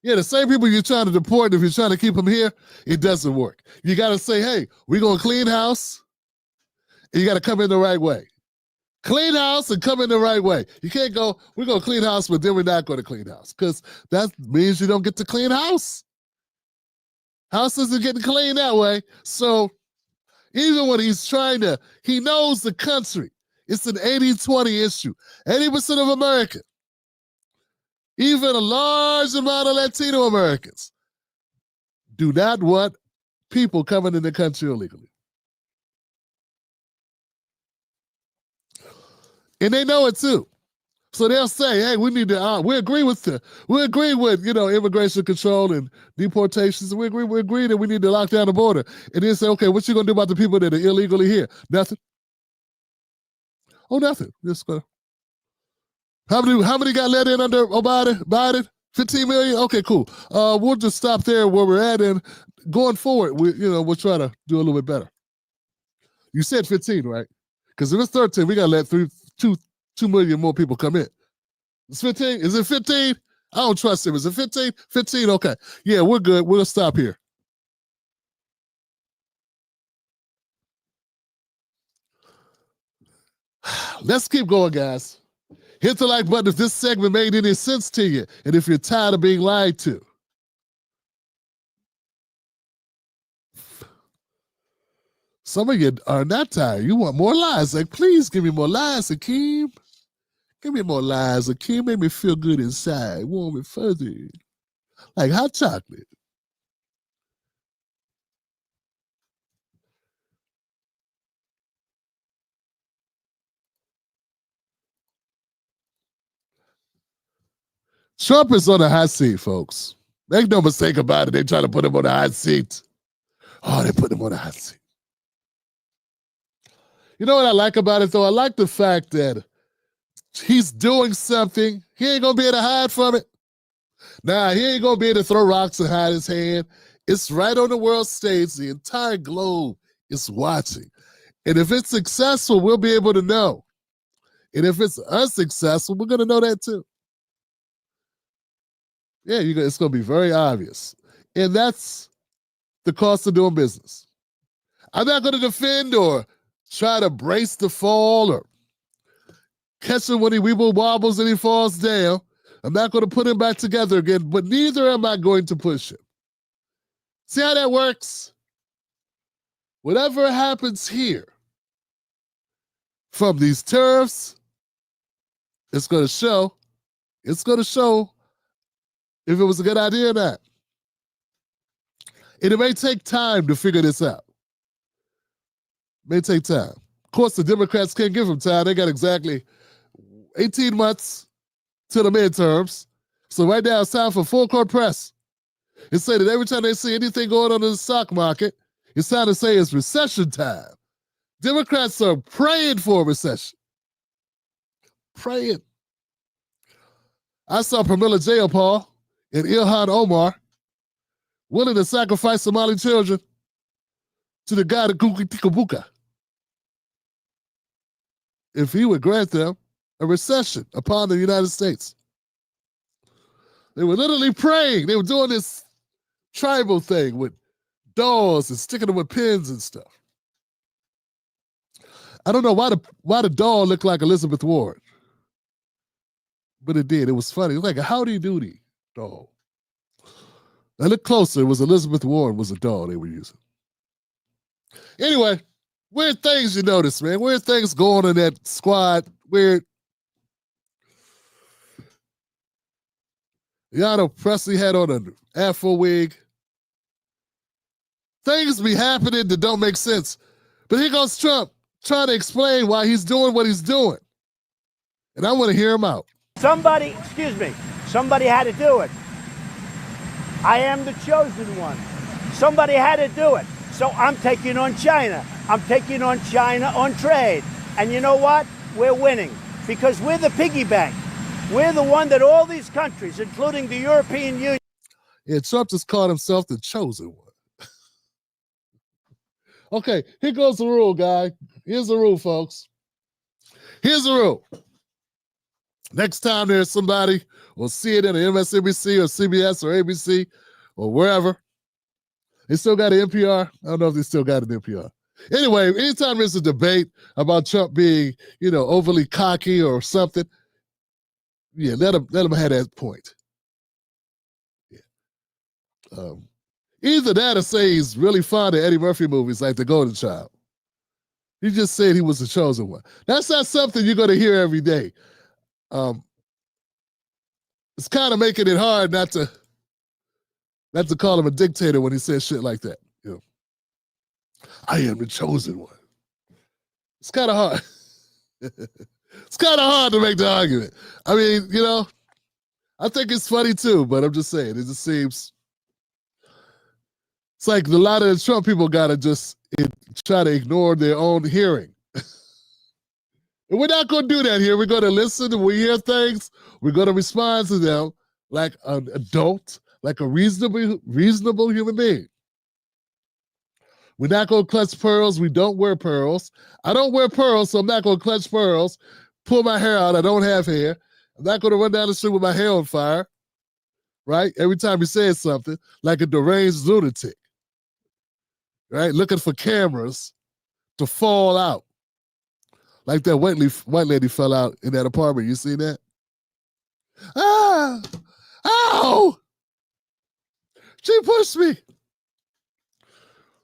Yeah, the same people you're trying to deport, if you're trying to keep them here, it doesn't work. You got to say, hey, we're going to clean house, and you got to come in the right way. Clean house and come in the right way. You can't go, we're going to clean house, but then we're not going to clean house, because that means you don't get to clean house. House isn't getting clean that way. So even when he knows the country, it's an 80-20 issue. 80% of America, even a large amount of Latino Americans, do not want people coming in the country illegally. And they know it too. So they'll say, hey, we need to, we agree with immigration control and deportations. And we agree that we need to lock down the border. And then say, okay, what you going to do about the people that are illegally here? Nothing. Oh, nothing. Just How many got let in under Biden? 15 million? Okay, cool. We'll just stop there where we're at, and going forward, we'll try to do a little bit better. You said 15, right? Because if it's 13, we got to let 2 million more people come in. It's 15? Is it 15? I don't trust him. Is it 15? 15, okay. Yeah, we're good. We'll stop here. Let's keep going, guys. Hit the like button if this segment made any sense to you, and if you're tired of being lied to. Some of you are not tired. You want more lies. Like, please give me more lies, Hakeem. Give me more lies, Hakeem. Make me feel good inside. Warm and fuzzy. Like hot chocolate. Trump is on the hot seat, folks. Make no mistake about it. They try to put him on the hot seat. Oh, they put him on the hot seat. You know what I like about it, though? I like the fact that he's doing something. He ain't going to be able to hide from it. Nah, he ain't going to be able to throw rocks and hide his hand. It's right on the world stage. The entire globe is watching. And if it's successful, we'll be able to know. And if it's unsuccessful, we're going to know that too. Yeah, it's going to be very obvious. And that's the cost of doing business. I'm not going to defend or try to brace the fall or catch him when he weeble wobbles and he falls down. I'm not going to put him back together again, but neither am I going to push him. See how that works? Whatever happens here from these tariffs, it's going to show if it was a good idea or not. And it may take time to figure this out. It may take time. Of course, the Democrats can't give them time. They got exactly 18 months to the midterms. So right now it's time for full court press. It's saying that every time they see anything going on in the stock market, it's time to say it's recession time. Democrats are praying for a recession. Praying. I saw Pramila Jayapal and Ilhan Omar willing to sacrifice Somali children to the god of Kukitikabuka if he would grant them a recession upon the United States. They were literally praying. They were doing this tribal thing with dolls and sticking them with pins and stuff. I don't know why the doll looked like Elizabeth Warren, but it did. It was funny. It was like a Howdy Doody doll. I looked closer. It was Elizabeth Warren was a doll they were using. Anyway, weird things you notice, man. Weird things going on in that squad. Weird. Y'all know Presley had on an Afro wig. Things be happening that don't make sense. But here goes Trump trying to explain why he's doing what he's doing. And I want to hear him out. Somebody had to do it. I am the chosen one. Somebody had to do it. So I'm taking on China. I'm taking on China on trade. And you know what? We're winning because we're the piggy bank. We're the one that all these countries, including the European Union. Yeah, Trump just called himself the chosen one. Okay, here goes the rule, guy. Here's the rule, folks. Here's the rule. Next time there's somebody, we'll see it in an MSNBC or CBS or ABC or wherever. They still got an NPR. I don't know if they still got an NPR. Anyway, anytime there's a debate about Trump being, overly cocky or something, yeah, let him have that point. Yeah. Either that or say he's really fond of Eddie Murphy movies like The Golden Child. He just said he was the chosen one. That's not something you're going to hear every day. It's kind of making it hard not to call him a dictator when he says shit like that. I am the chosen one. It's kind of hard. It's kind of hard to make the argument. I mean, I think it's funny too, but I'm just saying, it just seems it's like a lot of the Trump people got to just try to ignore their own hearing. And we're not going to do that here. We're going to listen and we hear things. We're going to respond to them like an adult, like a reasonable human being. We're not going to clutch pearls. We don't wear pearls. I don't wear pearls, so I'm not going to clutch pearls, pull my hair out. I don't have hair. I'm not going to run down the street with my hair on fire, right? Every time he says something, like a deranged lunatic, right? Looking for cameras to fall out. Like that white lady fell out in that apartment. You see that? Ah! Ow! She pushed me.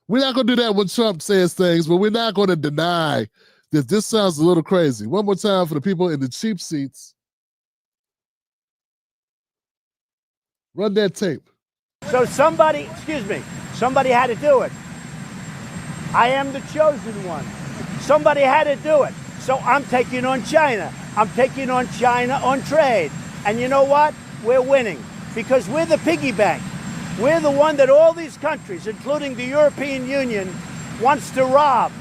We're not going to do that when Trump says things, but we're not going to deny that this sounds a little crazy. One more time for the people in the cheap seats. Run that tape. So somebody had to do it. I am the chosen one. Somebody had to do it. So I'm taking on China. I'm taking on China on trade. And you know what? we're winning because we're the piggy bank. We're the one that all these countries, including the European Union, wants to rob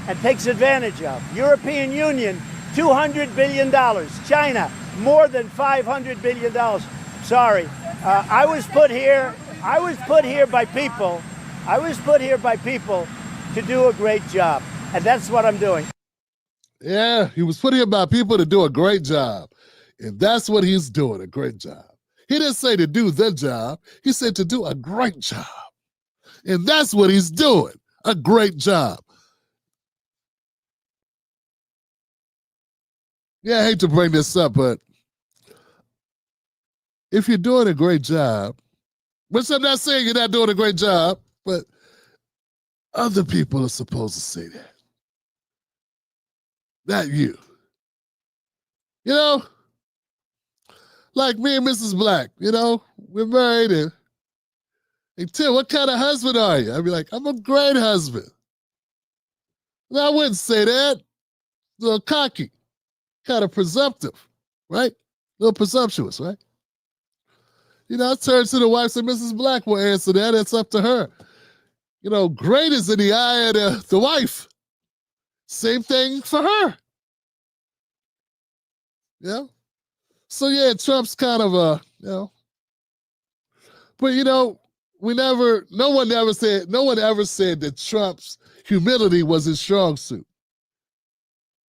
and takes advantage of. European Union, $200 billion. China, more than $500 billion. Sorry, I was put here by people. I was put here by people to do a great job, and that's what I'm doing. Yeah, he was put here by people to do a great job, and that's what he's doing, a great job. He didn't say to do the job. He said to do a great job, and that's what he's doing, a great job. Yeah, I hate to bring this up, but if you're doing a great job, which I'm not saying you're not doing a great job, but other people are supposed to say that. Not you. You know, like me and Mrs. Black, you know, we're married and hey, Tim, what kind of husband are you? I'd be like, I'm a great husband. And I wouldn't say that. A little cocky, kind of presumptive, right? A little presumptuous, right? You know, I turn to the wife and Mrs. Black will answer that. It's up to her. You know, great is in the eye of the wife. Same thing for her. Yeah. So yeah, Trump's kind of a, you know. But you know, no one ever said that Trump's humility was his strong suit.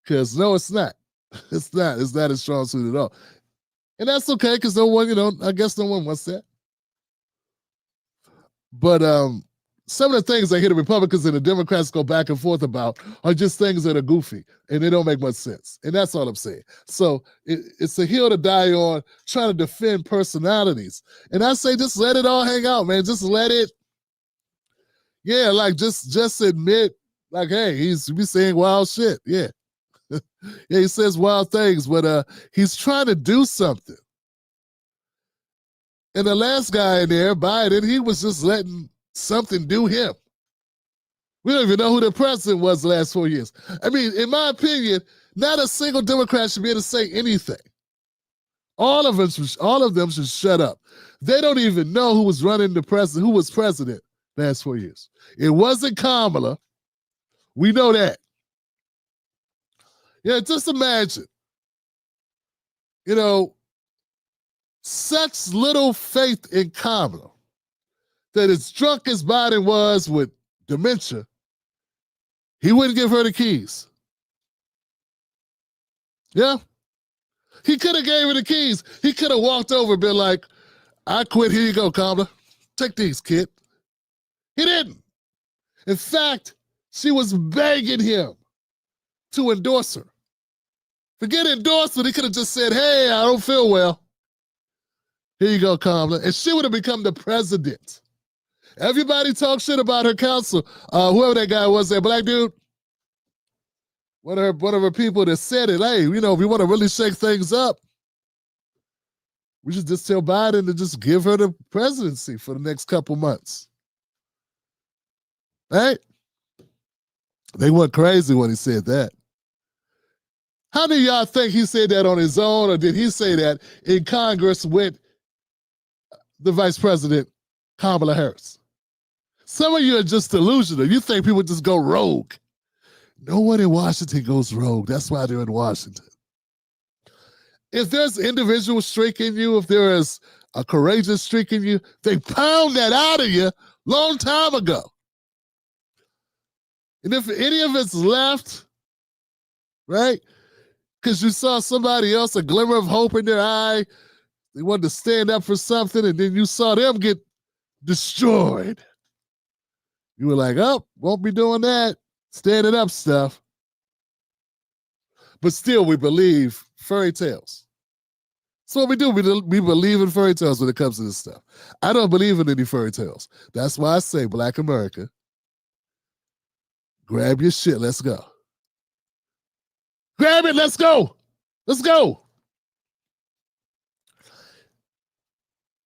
Because no, it's not. It's not his strong suit at all. And that's okay, because no one, you know, I guess no one wants that. But some of the things I hear the Republicans and the Democrats go back and forth about are just things that are goofy and they don't make much sense. And that's all I'm saying. So it's a hill to die on trying to defend personalities. And I say just let it all hang out, man. Just let it. Yeah, like just admit, like, hey, he's saying wild shit. Yeah. Yeah, he says wild things, but he's trying to do something. And the last guy in there, Biden, he was just letting something do him. We don't even know who the president was the last 4 years. I mean, in my opinion, not a single Democrat should be able to say anything. All of them should shut up. They don't even know who was running who was president last 4 years. It wasn't Kamala. We know that. Yeah, just imagine, you know, such little faith in Kamala that as drunk as Biden was with dementia, he wouldn't give her the keys. Yeah. He could have gave her the keys. He could have walked over and been like, I quit. Here you go, Kamala. Take these, kid. He didn't. In fact, she was begging him to endorse her. Forget endorsement. He could have just said, hey, I don't feel well. Here you go, Kamala. And she would have become the president. Everybody talk shit about her counsel. Whoever that guy was, that black dude. One of her people that said it, hey, you know, if we want to really shake things up, we should just tell Biden to just give her the presidency for the next couple months. Right? They went crazy when he said that. How many of y'all think he said that on his own, or did he say that in Congress with the Vice President, Kamala Harris? Some of you are just delusional. You think people just go rogue. No one in Washington goes rogue. That's why they're in Washington. If there's individual streak in you, if there is a courageous streak in you, they pound that out of you long time ago. And if any of it's left, right, because you saw somebody else, a glimmer of hope in their eye, they wanted to stand up for something, and then you saw them get destroyed. You were like, oh, won't be doing that. Standing up stuff. But still, we believe fairy tales. That's what we do. We believe in fairy tales when it comes to this stuff. I don't believe in any fairy tales. That's why I say, Black America, grab your shit. Let's go. Grab it. Let's go. Let's go.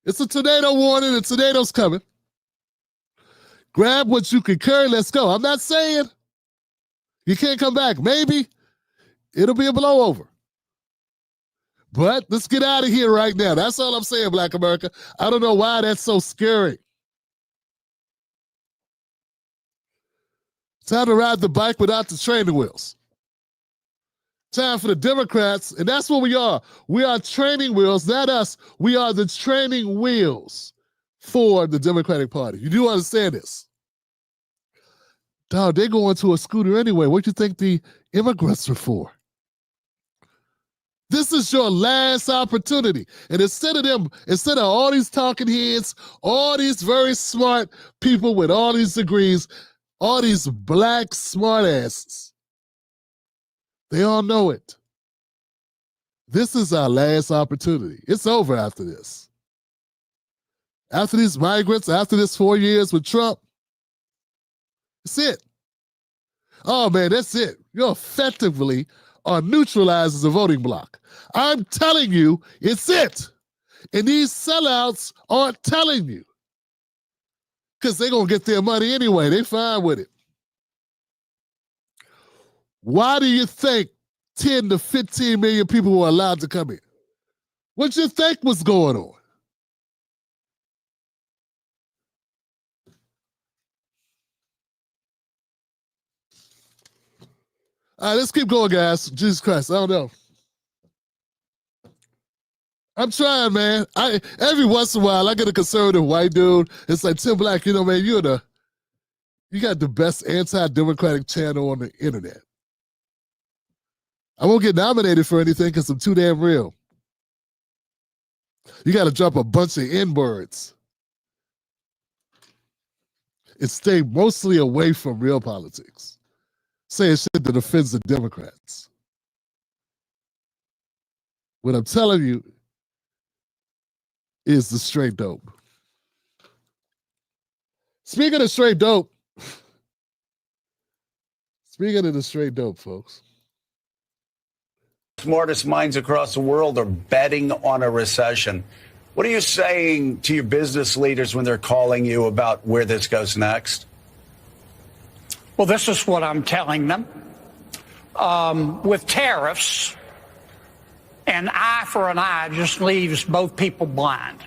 It's a tornado warning. The tornado's coming. Grab what you can carry. Let's go. I'm not saying you can't come back. Maybe it'll be a blowover. But let's get out of here right now. That's all I'm saying, Black America. I don't know why that's so scary. Time to ride the bike without the training wheels. Time for the Democrats, and that's what we are. We are training wheels, not us. We are the training wheels for the Democratic Party. You do understand this? Dog, they're going to a scooter anyway. What do you think the immigrants are for? This is your last opportunity. And instead of all these talking heads, all these very smart people with all these degrees, all these black smartasses, they all know it. This is our last opportunity. It's over after this. After these migrants, after this 4 years with Trump, that's it. Oh, man, that's it. You're effectively are neutralized as a voting bloc. I'm telling you, it's it. And these sellouts aren't telling you because they're going to get their money anyway. They're fine with it. Why do you think 10 to 15 million people were allowed to come in? What do you think was going on? All right, let's keep going, guys. Jesus Christ, I don't know. I'm trying, man. Every once in a while, I get a conservative white dude. It's like, Tim Black, you know, man, you got the best anti-democratic channel on the internet. I won't get nominated for anything because I'm too damn real. You got to drop a bunch of N-words and stay mostly away from real politics. Saying shit that offends the Democrats. What I'm telling you is the straight dope. Speaking of straight dope, folks. Smartest minds across the world are betting on a recession. What are you saying to your business leaders when they're calling you about where this goes next? Well, this is what I'm telling them. With tariffs, an eye for an eye just leaves both people blind.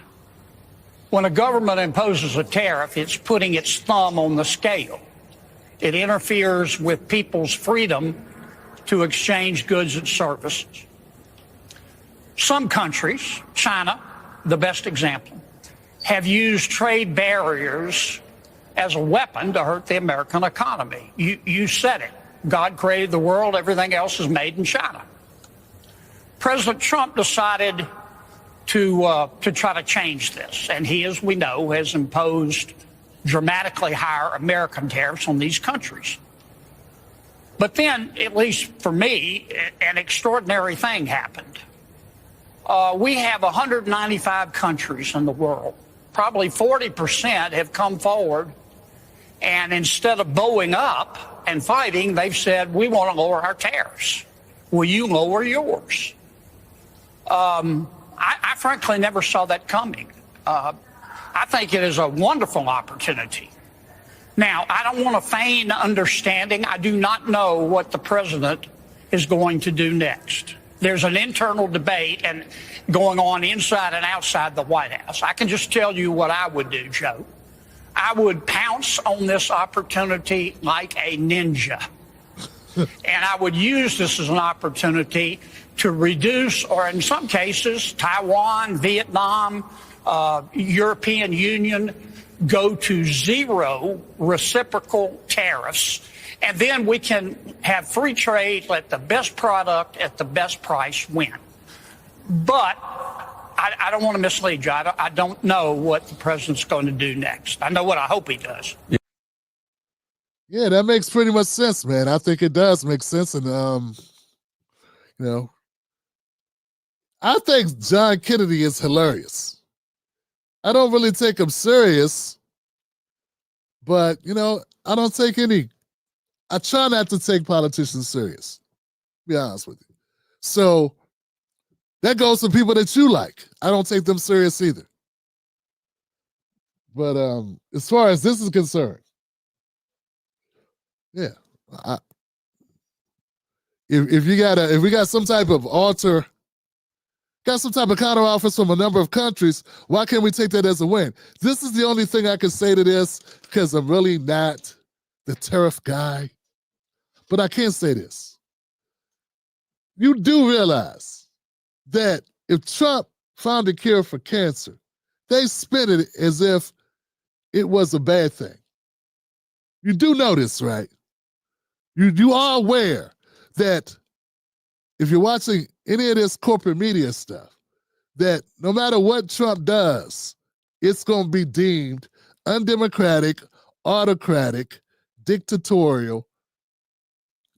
When a government imposes a tariff, it's putting its thumb on the scale. It interferes with people's freedom to exchange goods and services. Some countries, China, the best example, have used trade barriers as a weapon to hurt the American economy. You said it. God created the world. Everything else is made in China. President Trump decided to try to change this. And he, as we know, has imposed dramatically higher American tariffs on these countries. But then, at least for me, an extraordinary thing happened. We have 195 countries in the world. Probably 40% have come forward, and instead of bowing up and fighting, they've said, we want to lower our tariffs. Will you lower yours? I frankly never saw that coming. I think it is a wonderful opportunity. Now, I don't want to feign understanding. I do not know what the president is going to do next. There's an internal debate and going on inside and outside the White House. I can just tell you what I would do, Joe. I would pounce on this opportunity like a ninja. And I would use this as an opportunity to reduce, or in some cases, Taiwan, Vietnam, European Union, go to zero reciprocal tariffs. And then we can have free trade, let the best product at the best price win. But I don't want to mislead you. I don't know what the president's going to do next. I know what I hope he does. Yeah, that makes pretty much sense, man. I think it does make sense. And, you know, I think John Kennedy is hilarious. I don't really take him serious, but, you know, I try not to take politicians serious, to be honest with you. So that goes for people that you like. I don't take them serious either. But as far as this is concerned, yeah, if we got some type of alter got some type of counteroffers from a number of countries. Why can't we take that as a win? This is the only thing I can say to this because I'm really not the tariff guy. But I can say this. You do realize that if Trump found a cure for cancer, they spin it as if it was a bad thing. You do know this, right? You are aware that if you're watching any of this corporate media stuff, that no matter what Trump does, it's going to be deemed undemocratic, autocratic, dictatorial,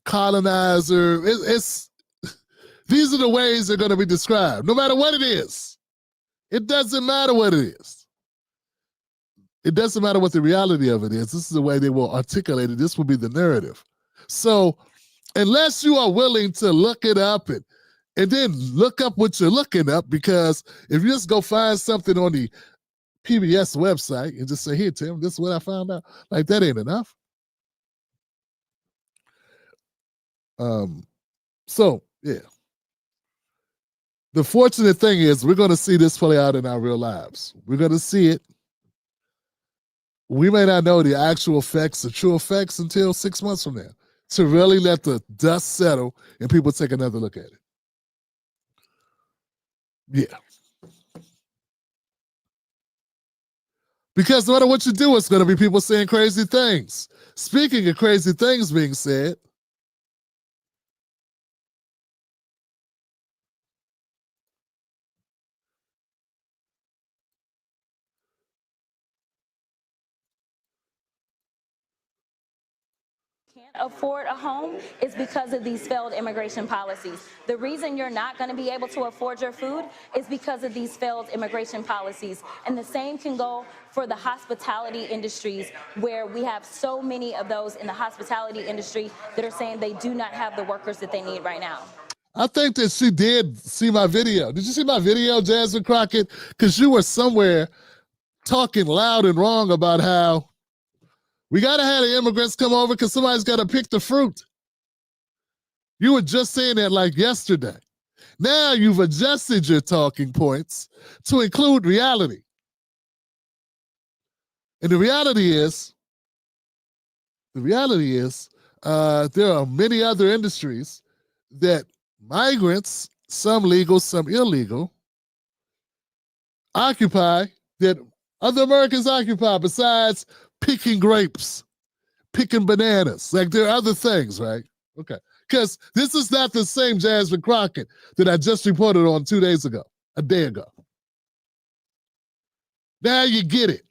colonizer. These are the ways they're going to be described, no matter what it is. It doesn't matter what it is. It doesn't matter what the reality of it is. This is the way they will articulate it. This will be the narrative. So unless you are willing to look it up and then look up what you're looking up, because if you just go find something on the PBS website and just say, here, Tim, this is what I found out, like that ain't enough. So, yeah. The fortunate thing is we're going to see this play out in our real lives. We're going to see it. We may not know the actual effects, the true effects, until 6 months from now, to really let the dust settle and people take another look at it. Yeah. Because no matter what you do, it's going to be people saying crazy things. Speaking of crazy things being said, afford a home is because of these failed immigration policies. The reason you're not going to be able to afford your food is because of these failed immigration policies. And the same can go for the hospitality industries, where we have so many of those in the hospitality industry that are saying they do not have the workers that they need right now. I think that she did see my video. Did you see my video, Jasmine Crockett? Because you were somewhere talking loud and wrong about how we got to have the immigrants come over because somebody's got to pick the fruit. You were just saying that like yesterday. Now you've adjusted your talking points to include reality. And the reality is, there are many other industries that migrants, some legal, some illegal, occupy, that other Americans occupy besides picking grapes, picking bananas. Like there are other things, right? Okay. Because this is not the same Jasmine Crockett that I just reported on 2 days ago, a day ago. Now you get it.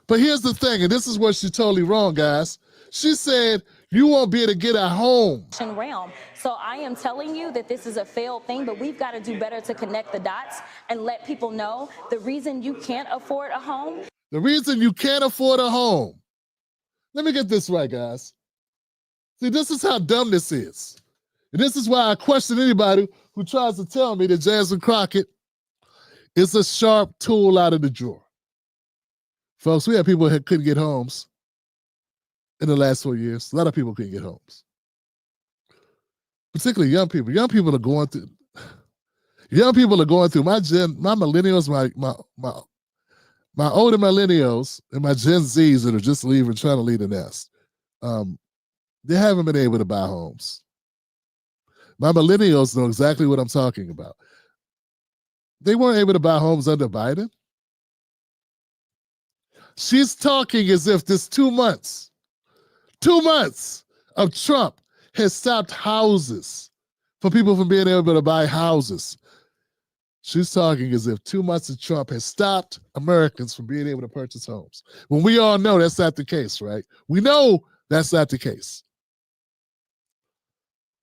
But here's the thing, and this is where she's totally wrong, guys. She said, you won't be able to get a home. Realm. So I am telling you that this is a failed thing, but we've got to do better to connect the dots and let people know the reason you can't afford a home. The reason you can't afford a home. Let me get this right, guys. See, this is how dumb this is. And this is why I question anybody who tries to tell me that Jasmine Crockett is a sharp tool out of the drawer. Folks, we had people who couldn't get homes in the last 4 years. A lot of people couldn't get homes. Particularly young people. Young people are going through my millennials, my older millennials and my Gen Zs that are just trying to leave the nest. They haven't been able to buy homes. My millennials know exactly what I'm talking about. They weren't able to buy homes under Biden. She's talking as if this 2 months of Trump has stopped houses for people from being able to buy houses. She's talking as if 2 months of Trump has stopped Americans from being able to purchase homes. When we all know that's not the case, right? We know that's not the case.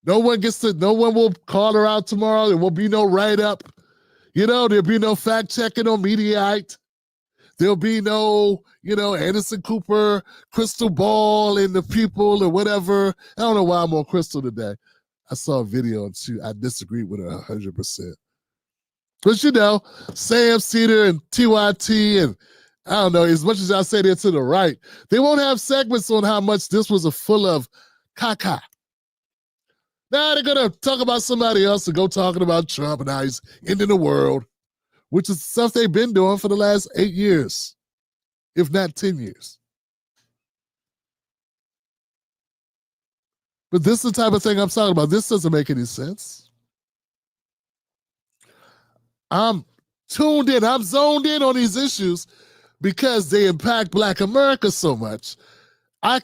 No one will call her out tomorrow. There will be no write-up. There'll be no fact-checking on Mediaite. There'll be no, Anderson Cooper, Crystal Ball, and the people or whatever. I don't know why I'm on Crystal today. I saw a video and I disagreed with her 100%. But Sam Cedar and TYT and I don't know, as much as I say they're to the right, they won't have segments on how much this was full of caca. Now they're going to talk about somebody else and go talking about Trump and how he's ending the world, which is stuff they've been doing for the last 8 years, if not 10 years. But this is the type of thing I'm talking about. This doesn't make any sense. I'm tuned in. I'm zoned in on these issues because they impact Black America so much. How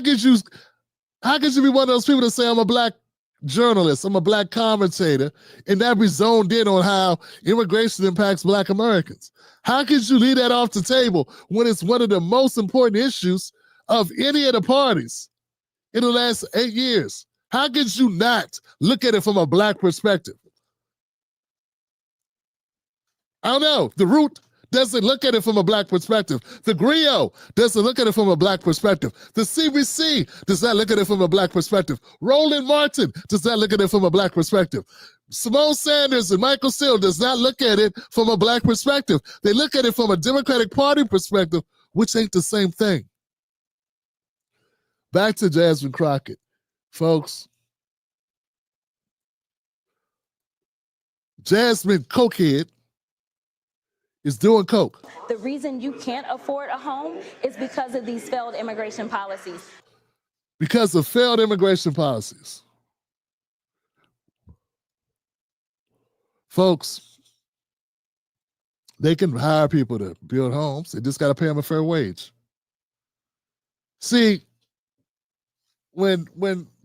could you be one of those people that say I'm a Black journalist, I'm a Black commentator, and that be zoned in on how immigration impacts Black Americans? How could you leave that off the table when it's one of the most important issues of any of the parties in the last 8 years? How could you not look at it from a Black perspective? I don't know. The Root doesn't look at it from a Black perspective. The Griot doesn't look at it from a Black perspective. The CBC does not look at it from a Black perspective. Roland Martin does not look at it from a Black perspective. Simone Sanders and Michael Steele does not look at it from a Black perspective. They look at it from a Democratic Party perspective, which ain't the same thing. Back to Jasmine Crockett. Folks, Jasmine Cokehead is doing coke. The reason you can't afford a home is because of these failed immigration policies. Because of failed immigration policies. Folks, they can hire people to build homes. They just got to pay them a fair wage. See, when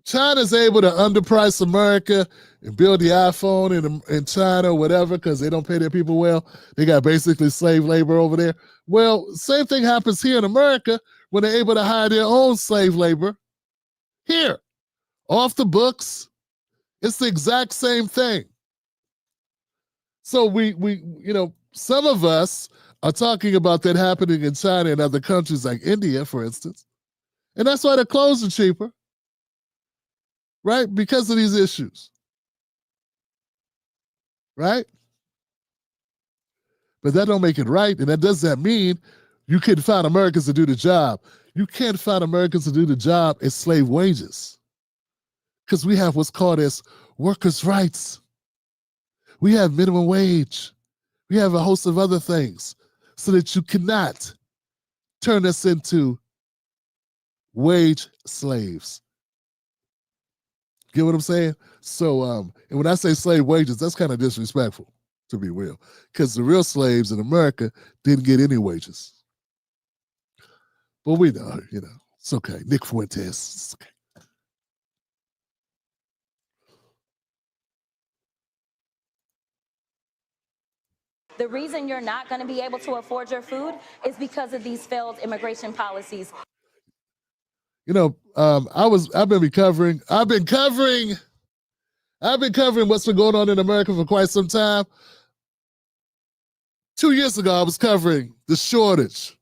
China's able to underprice America and build the iPhone in China or whatever because they don't pay their people well, they got basically slave labor over there. Well, same thing happens here in America when they're able to hire their own slave labor here, off the books. It's the exact same thing. So we some of us are talking about that happening in China and other countries like India, for instance. And that's why the clothes are cheaper. Right? Because of these issues. Right? But that don't make it right, and that doesn't mean you can find Americans to do the job. You can't find Americans to do the job at slave wages. Because we have what's called as workers' rights. We have minimum wage. We have a host of other things so that you cannot turn us into wage slaves. Get what I'm saying? So, and when I say slave wages, that's kind of disrespectful, to be real, because the real slaves in America didn't get any wages. But we know, it's okay. Nick Fuentes, it's okay. The reason you're not going to be able to afford your food is because of these failed immigration policies. I've been covering what's been going on in America for quite some time. 2 years ago, I was covering the shortage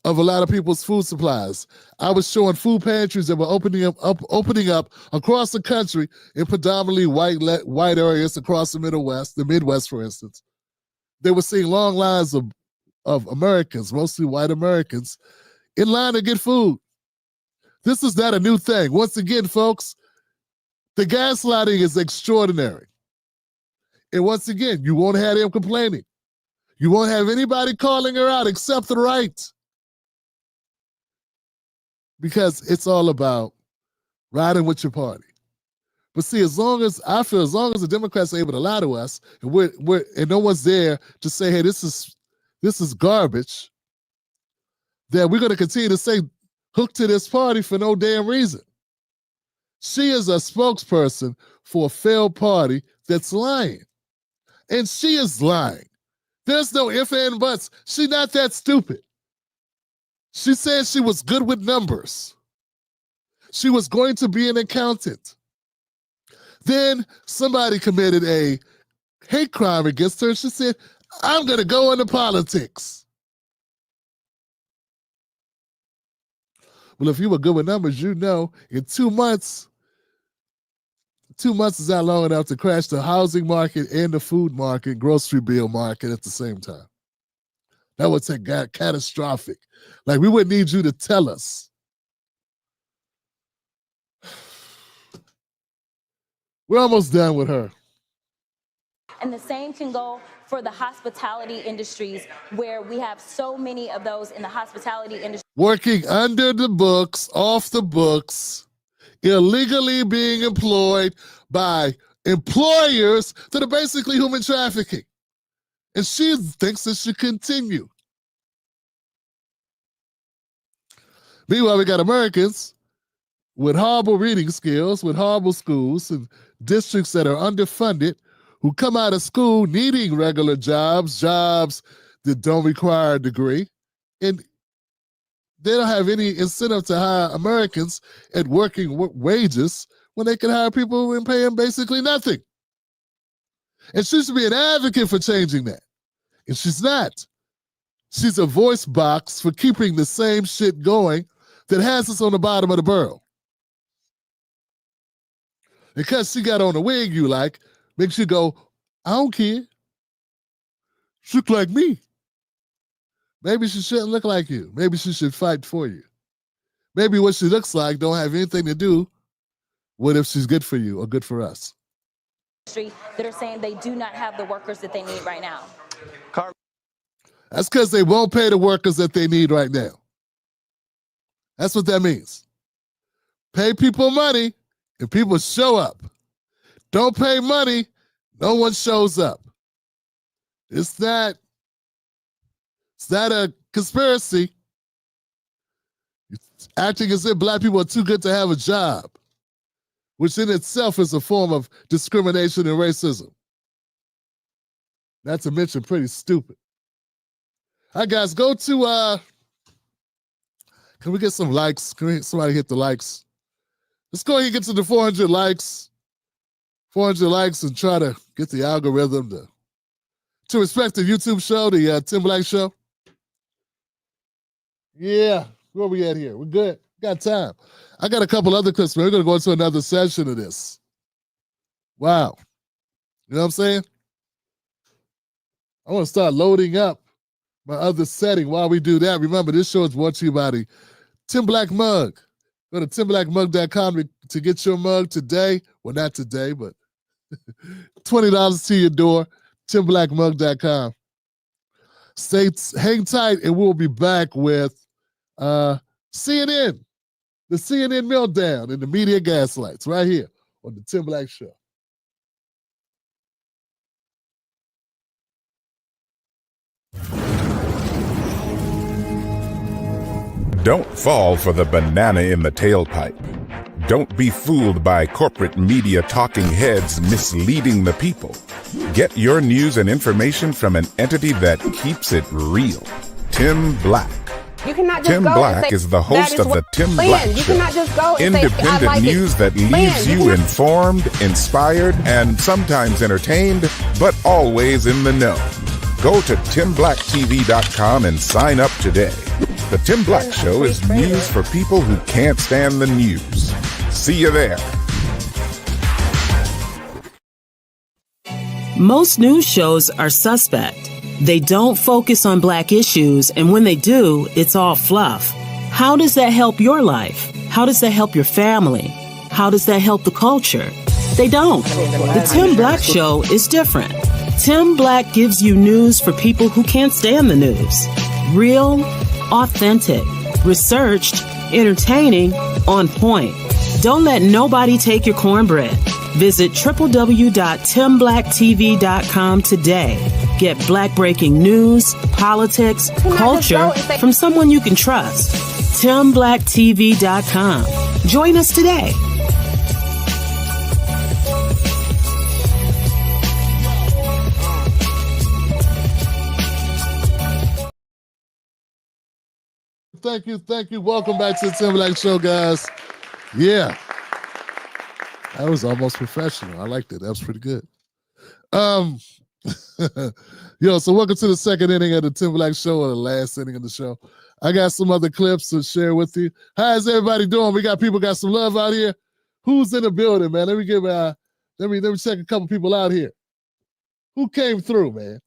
of a lot of people's food supplies. I was showing food pantries that were opening up across the country in predominantly white areas across the Midwest, for instance. They were seeing long lines of Americans, mostly white Americans, in line to get food. This is not a new thing. Once again, folks, the gaslighting is extraordinary. And once again, you won't have them complaining. You won't have anybody calling her out except the right. Because it's all about riding with your party. But see, as long as the Democrats are able to lie to us, and no one's there to say, hey, this is garbage, then we're going to continue to say hook to this party for no damn reason. She is a spokesperson for a failed party that's lying. And she is lying. There's no ifs and buts. She's not that stupid. She said she was good with numbers. She was going to be an accountant. Then somebody committed a hate crime against her. She said, I'm going to go into politics. Well, if you were good with numbers, you know in 2 months is not long enough to crash the housing market and the food market, grocery bill market at the same time. That would take catastrophic. Like, we wouldn't need you to tell us. We're almost done with her. And the same can go for the hospitality industries, where we have so many of those in the hospitality industry. Working under the books, off the books, illegally being employed by employers that are basically human trafficking. And she thinks it should continue. Meanwhile, we got Americans with horrible reading skills, with horrible schools, and districts that are underfunded, who come out of school needing regular jobs that don't require a degree, and they don't have any incentive to hire Americans at working wages when they can hire people and pay them basically nothing. And she should be an advocate for changing that. And she's not. She's a voice box for keeping the same shit going that has us on the bottom of the barrel. Because she got on a wig you like, makes you go, I don't care. She look like me. Maybe she shouldn't look like you. Maybe she should fight for you. Maybe what she looks like don't have anything to do with if she's good for you or good for us. That are saying they do not have the workers that they need right now. That's because they won't pay the workers that they need right now. That's what that means. Pay people money and people show up. Don't pay money, no one shows up. It's not a conspiracy. It's acting as if black people are too good to have a job, which in itself is a form of discrimination and racism. Not to mention pretty stupid. All right, guys, go to, can we get some likes? Can somebody hit the likes? Let's go ahead and get to the 400 likes. 400 likes and try to get the algorithm to respect the YouTube show, the Tim Black Show. Yeah, where we at here? We're good. Got time. I got a couple other clips, but we're going to go into another session of this. Wow. You know what I'm saying? I want to start loading up my other setting while we do that. Remember, this show is brought to you by the Tim Black Mug. Go to timblackmug.com to get your mug today. Well, not today, but $20 to your door. timblackmug.com. Hang tight, and we'll be back with CNN, the CNN meltdown and the media gaslights right here on the Tim Black Show. Don't fall for the banana in the tailpipe. Don't be fooled by corporate media talking heads misleading the people. Get your news and information from an entity that keeps it real. Tim Black. You cannot just Tim go Black and say, is the host of the Tim Black you Show. cannot just go and Independent say, I like news it. that leaves you informed, inspired, and sometimes entertained, but always in the know. Go to timblacktv.com and sign up today. The Tim Black Show is news for people who can't stand the news. See you there. Most news shows are suspect. They don't focus on black issues, and when they do, it's all fluff. How does that help your life? How does that help your family? How does that help the culture? They don't. The Tim Black Show is different. Tim Black gives you news for people who can't stand the news. Real, authentic, researched, entertaining, on point. Don't let nobody take your cornbread. Visit www.timblacktv.com today. Get black breaking news, politics, culture from someone you can trust. timblacktv.com. Join us today. Thank you. Welcome back to the Tim Black Show, guys. Yeah. That was almost professional. I liked it. That was pretty good. So welcome to the second inning of the Tim Black Show, or the last inning of the show. I got some other clips to share with you. How's everybody doing? We got people got some love out here. Who's in the building, man? Let me check a couple people out here. Who came through, man?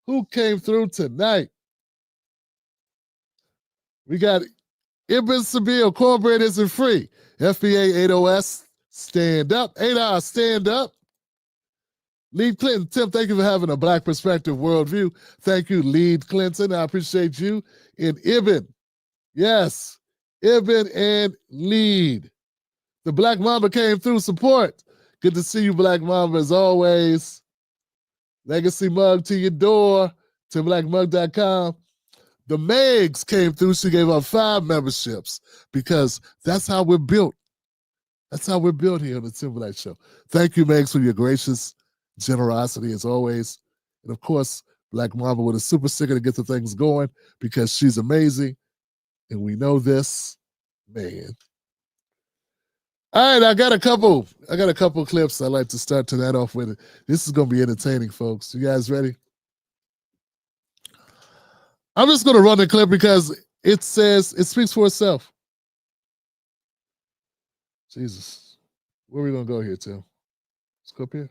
Who came through tonight? We got Ibn Sabil, cornbread isn't free. FBA 80S Stand up. 8 hours, stand up. Lead Clinton. Tim, thank you for having a Black perspective worldview. Thank you, Lead Clinton. I appreciate you. And Ibn. Yes, Ibn and Lead. The Black Mamba came through support. Good to see you, Black Mamba, as always. Legacy mug to your door, TimBlackMug.com. The Megs came through. She gave up 5 memberships because that's how we're built. That's how we're built here on the Tim Black Show. Thank you, Megs, for your gracious generosity as always. And of course, Black Mamba with a super sticker to get the things going because she's amazing. And we know this, man. All right, I got a couple clips I'd like to start tonight off with. This is gonna be entertaining, folks. You guys ready? I'm just gonna run the clip because it speaks for itself. Jesus. Where are we gonna go here, Tim? Let's go up here.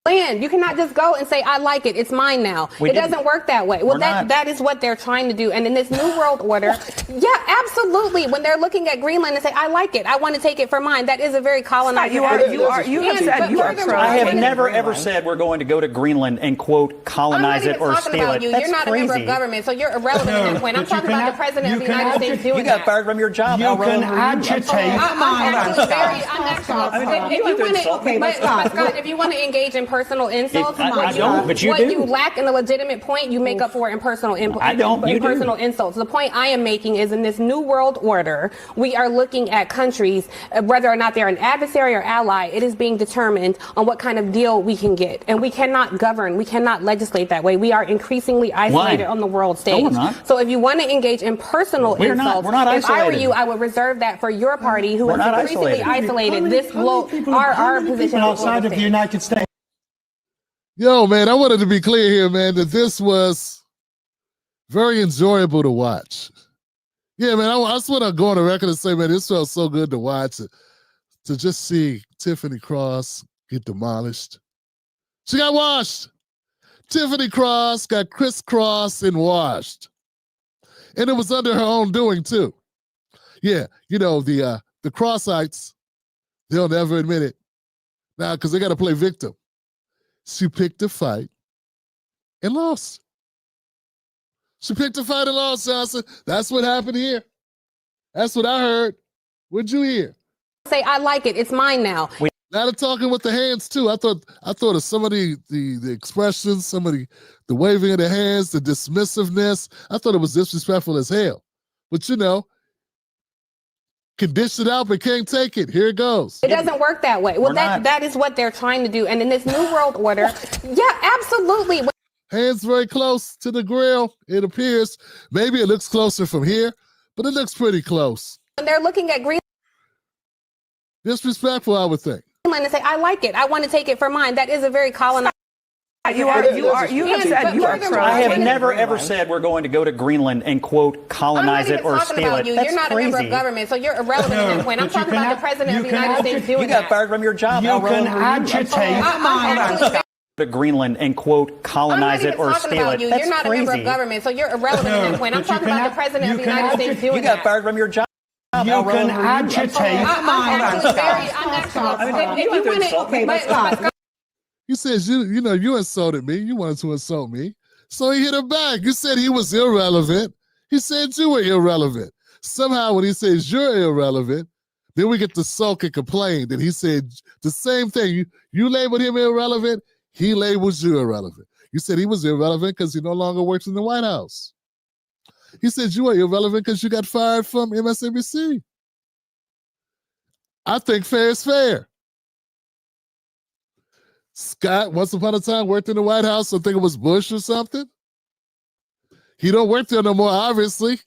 Land. You cannot just go and say, I like it. It's mine now. It doesn't work that way. Well, that is what they're trying to do. And in this new world order, yeah, absolutely. When they're looking at Greenland and say, I like it. I want to take it for mine. That is a very colonized. You have said you are. I have never ever said we're going to go to Greenland and quote colonize it or steal it. You're not a member of government, so you're irrelevant at that point. I'm talking about the president of the United States doing that. You got fired from your job. You can agitate. Scott, if you want to engage in personal insults, I don't, but you what do. You lack in the legitimate point, you make up for it in personal I don't. You personal do. insults. The point I am making is in this new world order, we are looking at countries, whether or not they're an adversary or ally, it is being determined on what kind of deal we can get. And we cannot govern, we cannot legislate that way. We are increasingly isolated on the world stage. No, we're not. So if you want to engage in personal insults, we're not if I were isolated. you, I would reserve that for your party who We're is not increasingly isolated. This will our position outside of the United States. Yo, man, I wanted to be clear here, man, that this was very enjoyable to watch. Yeah, man, I just want to go on the record and say, man, this felt so good to watch. To just see Tiffany Cross get demolished. She got washed. Tiffany Cross got crisscrossed and washed. And it was under her own doing, too. Yeah, you know, the Crossites, they'll never admit it. Now, because they got to play victim. She picked a fight and lost. She picked a fight and lost, Johnson. That's what happened here. That's what I heard. What'd you hear? Say, I like it. It's mine now. Now they're talking with the hands too. I thought of some of the expressions, some of the waving of the hands, the dismissiveness. I thought it was disrespectful as hell. But you know, can dish it out but can't take it. Here it goes. It doesn't work that way. Well, that is what they're trying to do. And in this new world order, yeah, absolutely. Hands very close to the grill, it appears. Maybe it looks closer from here, but it looks pretty close. When they're looking at Greenland. Disrespectful, I would think. And say, I like it. I want to take it for mine. That is a very colonized. You have said you are. I have never ever said we're going to go to Greenland and quote colonize it or steal it. You're not a member of government, so you're irrelevant at that point. I'm talking about the president of the United States doing that. You got fired from your job. You can agitate. To Greenland and quote colonize it or steal it. You're not a member of government, so you're irrelevant at that point. I'm talking about the president of the United States doing that. You got fired from your job. You can agitate. He says, you know, you insulted me. You wanted to insult me. So he hit her back. You said he was irrelevant. He said you were irrelevant. Somehow when he says you're irrelevant, then we get to sulk and complain that he said the same thing. You labeled him irrelevant. He labels you irrelevant. You said he was irrelevant because he no longer works in the White House. He said you were irrelevant because you got fired from MSNBC. I think fair is fair. Scott, once upon a time, worked in the White House. I think it was Bush or something. He don't work there no more, obviously.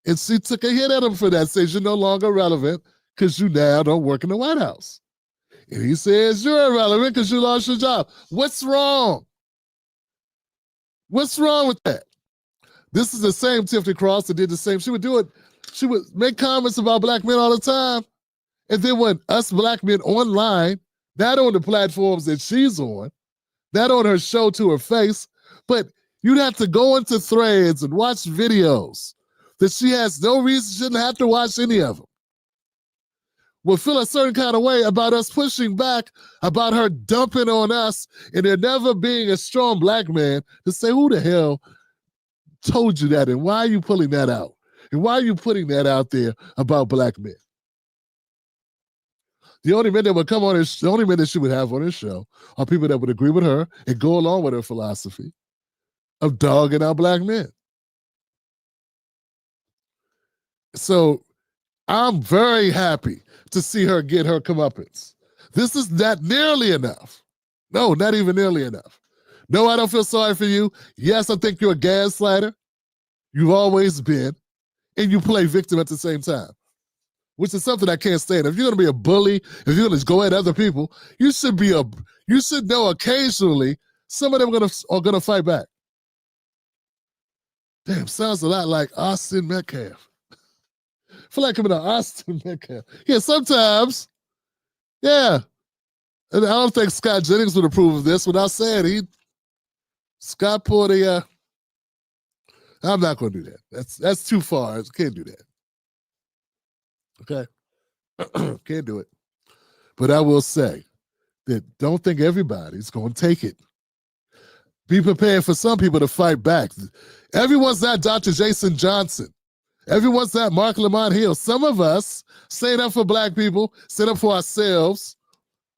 And she took a hit at him for that. Says you're no longer relevant because you now don't work in the White House. And he says you're irrelevant because you lost your job. What's wrong? What's wrong with that? This is the same Tiffany Cross that did the same. She would do it. She would make comments about black men all the time. And then when us black men online, not on the platforms that she's on, not on her show to her face, but you'd have to go into threads and watch videos that she has no reason, shouldn't have to watch any of them. will feel a certain kind of way about us pushing back, about her dumping on us, and there never being a strong black man to say, who the hell told you that, and why are you pulling that out? And why are you putting that out there about black men? The only men that would come on the only men that she would have on her show are people that would agree with her and go along with her philosophy of dogging out black men. So I'm very happy to see her get her comeuppance. This is not nearly enough. No, not even nearly enough. No, I don't feel sorry for you. Yes, I think you're a gaslighter. You've always been. And you play victim at the same time, which is something I can't stand. If you're going to be a bully, if you're going to go at other people, you should know occasionally some of them are going to fight back. Damn, sounds a lot like Austin Metcalf. I feel like I'm in an Austin Metcalf. Yeah, sometimes. Yeah. And I don't think Scott Jennings would approve of this without saying Scott pulled a, I'm not going to do that. That's too far. I can't do that. Okay? Can't do it. But I will say that don't think everybody's going to take it. Be prepared for some people to fight back. Everyone's not Dr. Jason Johnson. Everyone's not Mark Lamont Hill. Some of us stand up for black people, stand up for ourselves,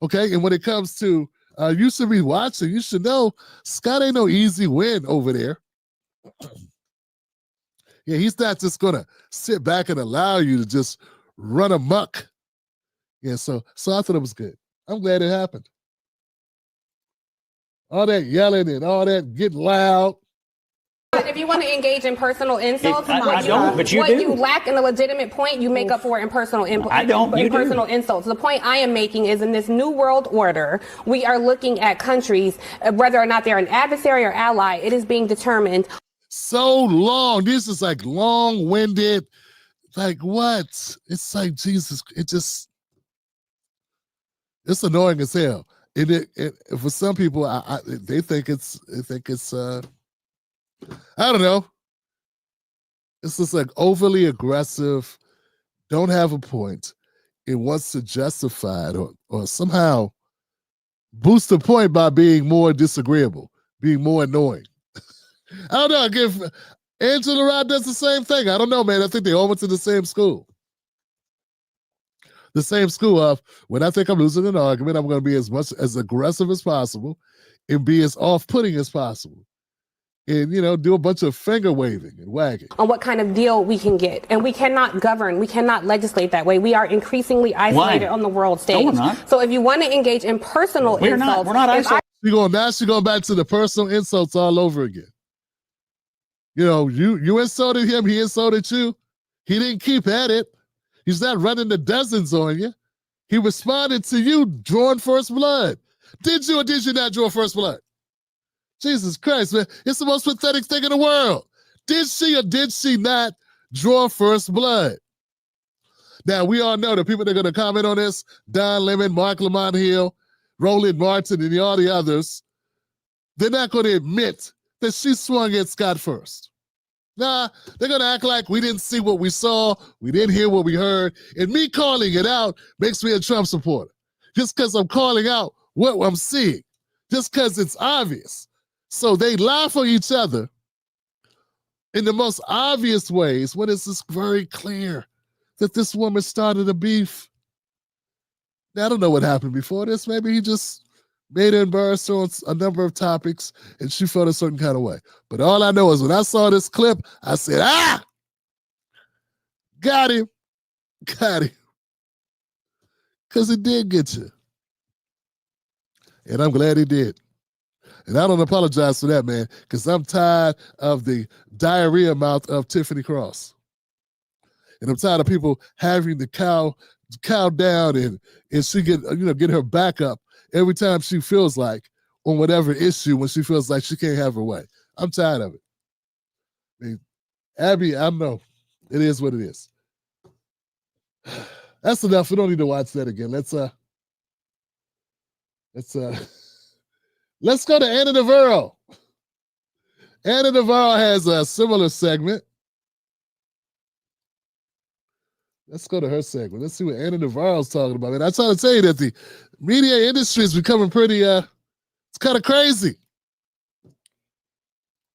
okay? And when it comes to, you should be watching, you should know Scott ain't no easy win over there. Yeah, he's not just going to sit back and allow you to just run amok. Yeah, so I thought it was good. I'm glad it happened. All that yelling and all that getting loud. If you want to engage in personal insults, I don't, but you do. You lack in the legitimate point, you make up for in personal I don't. You personal do. insults. The point I am making is in this new world order, we are looking at countries, whether or not they're an adversary or ally, it is being determined. So long. This is like long-winded. Like what? It's like Jesus. It's annoying as hell. It for some people, they think it's I don't know. It's just like overly aggressive, don't have a point. It wants to justify it or somehow boost the point by being more disagreeable, being more annoying. I don't know. Again, Angela Rod does the same thing. I don't know, man. I think they all went to the same school. The same school of when I think I'm losing an argument, I'm going to be as aggressive as possible and be as off-putting as possible. And, do a bunch of finger waving and wagging. On what kind of deal we can get. And we cannot govern, we cannot legislate that way. We are increasingly isolated on the world stage. No, we're not. So if you want to engage in personal insults. We're not isolated. She's going back to the personal insults all over again. You insulted him, he insulted you. He didn't keep at it. He's not running the dozens on you. He responded to you drawing first blood. Did you or did you not draw first blood? Jesus Christ, man. It's the most pathetic thing in the world. Did she or did she not draw first blood? Now, we all know the people that are going to comment on this, Don Lemon, Mark Lamont Hill, Roland Martin, and all the others, they're not going to admit that she swung at Scott first. Nah, they're going to act like we didn't see what we saw, we didn't hear what we heard, and me calling it out makes me a Trump supporter. Just because I'm calling out what I'm seeing, just because it's obvious. So they lie for each other in the most obvious ways when it's just very clear that this woman started a beef. Now, I don't know what happened before this. Maybe he just made her embarrass her on a number of topics and she felt a certain kind of way. But all I know is when I saw this clip, I said, got him. Got him. Because he did get you. And I'm glad he did. And I don't apologize for that, man, because I'm tired of the diarrhea mouth of Tiffany Cross. And I'm tired of people having to cow down and she get her back up every time she feels like on whatever issue when she feels like she can't have her way. I'm tired of it. I mean, Abby, I know. It is what it is. That's enough. We don't need to watch that again. Let's go to Anna Navarro. Anna Navarro has a similar segment. Let's go to her segment. Let's see what Anna Navarro's talking about. And I try to tell you that the media industry is becoming pretty, it's kind of crazy.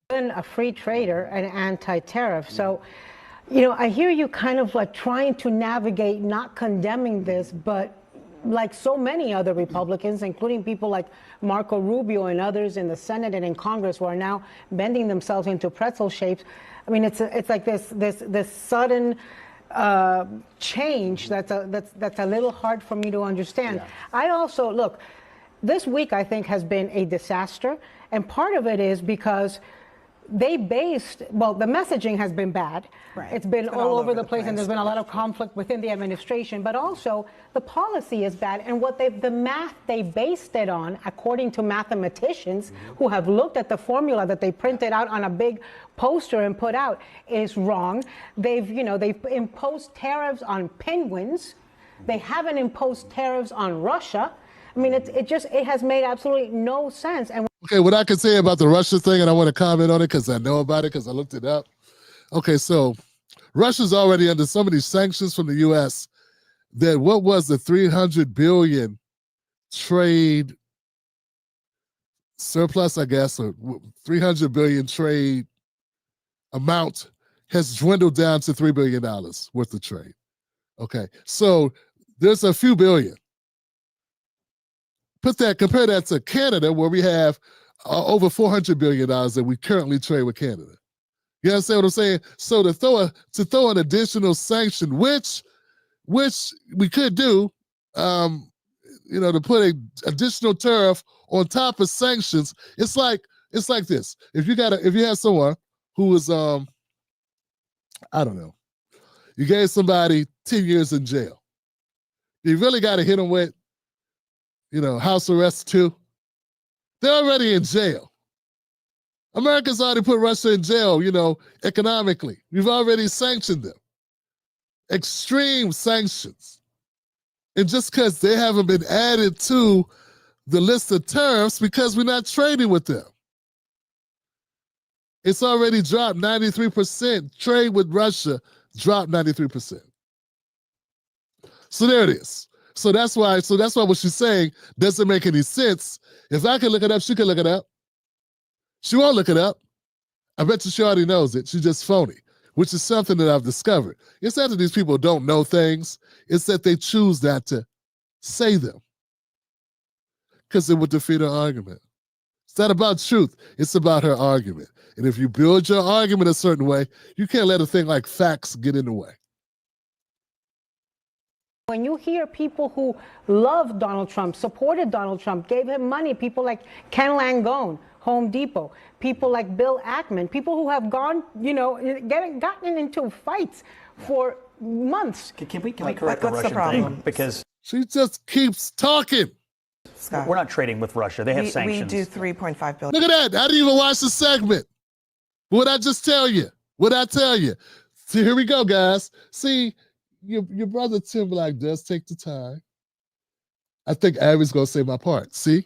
Been a free trader and anti-tariff. So, you know, I hear you kind of like trying to navigate not condemning this, but like so many other Republicans, including people like Marco Rubio and others in the Senate and in Congress who are now bending themselves into pretzel shapes. I mean, it's like this sudden change that's a little hard for me to understand. Yeah. I also, look, this week I think has been a disaster, and part of it is because they based, well, the messaging has been bad. Right. It's been all over the place, and there's been a lot of conflict within the administration, but also the policy is bad. And what the math they based it on, according to mathematicians who have looked at the formula that they printed out on a big poster and put out, is wrong. They've imposed tariffs on penguins. They haven't imposed tariffs on Russia. I mean, it has made absolutely no sense. And okay, what I can say about the Russia thing, and I want to comment on it because I know about it because I looked it up. Okay, so Russia's already under so many sanctions from the U.S. that what was the $300 billion trade surplus, I guess, or $300 billion trade amount has dwindled down to $3 billion worth of trade. Okay, so there's a few billion. Compare that to Canada, where we have over $400 billion that we currently trade with Canada. You understand what I'm saying? So to throw an additional sanction, which we could do, to put an additional tariff on top of sanctions, it's like this. If you have someone who is I don't know, you gave somebody 10 years in jail, you really got to hit them with, house arrest too. They're already in jail. America's already put Russia in jail, economically. We've already sanctioned them. Extreme sanctions. And just because they haven't been added to the list of tariffs because we're not trading with them. It's already dropped 93%. Trade with Russia dropped 93%. So there it is. So that's why what she's saying doesn't make any sense. If I can look it up, she can look it up. She won't look it up. I bet you she already knows it. She's just phony, which is something that I've discovered. It's not that these people don't know things. It's that they choose not to say them because it would defeat her argument. It's not about truth. It's about her argument. And if you build your argument a certain way, you can't let a thing like facts get in the way. when you hear people who loved Donald Trump, supported Donald Trump, gave him money, people like Ken Langone, Home Depot, people like Bill Ackman, people who have gone, gotten into fights for months. Can we correct the Russian thing? Because she just keeps talking. Scott, we're not trading with Russia. They have sanctions. We do $3.5 billion. Look at that. I didn't even watch the segment. What'd I just tell you? What'd I tell you? See, here we go, guys. See, your brother Tim Black does take the time. I think Abby's going to say my part. See?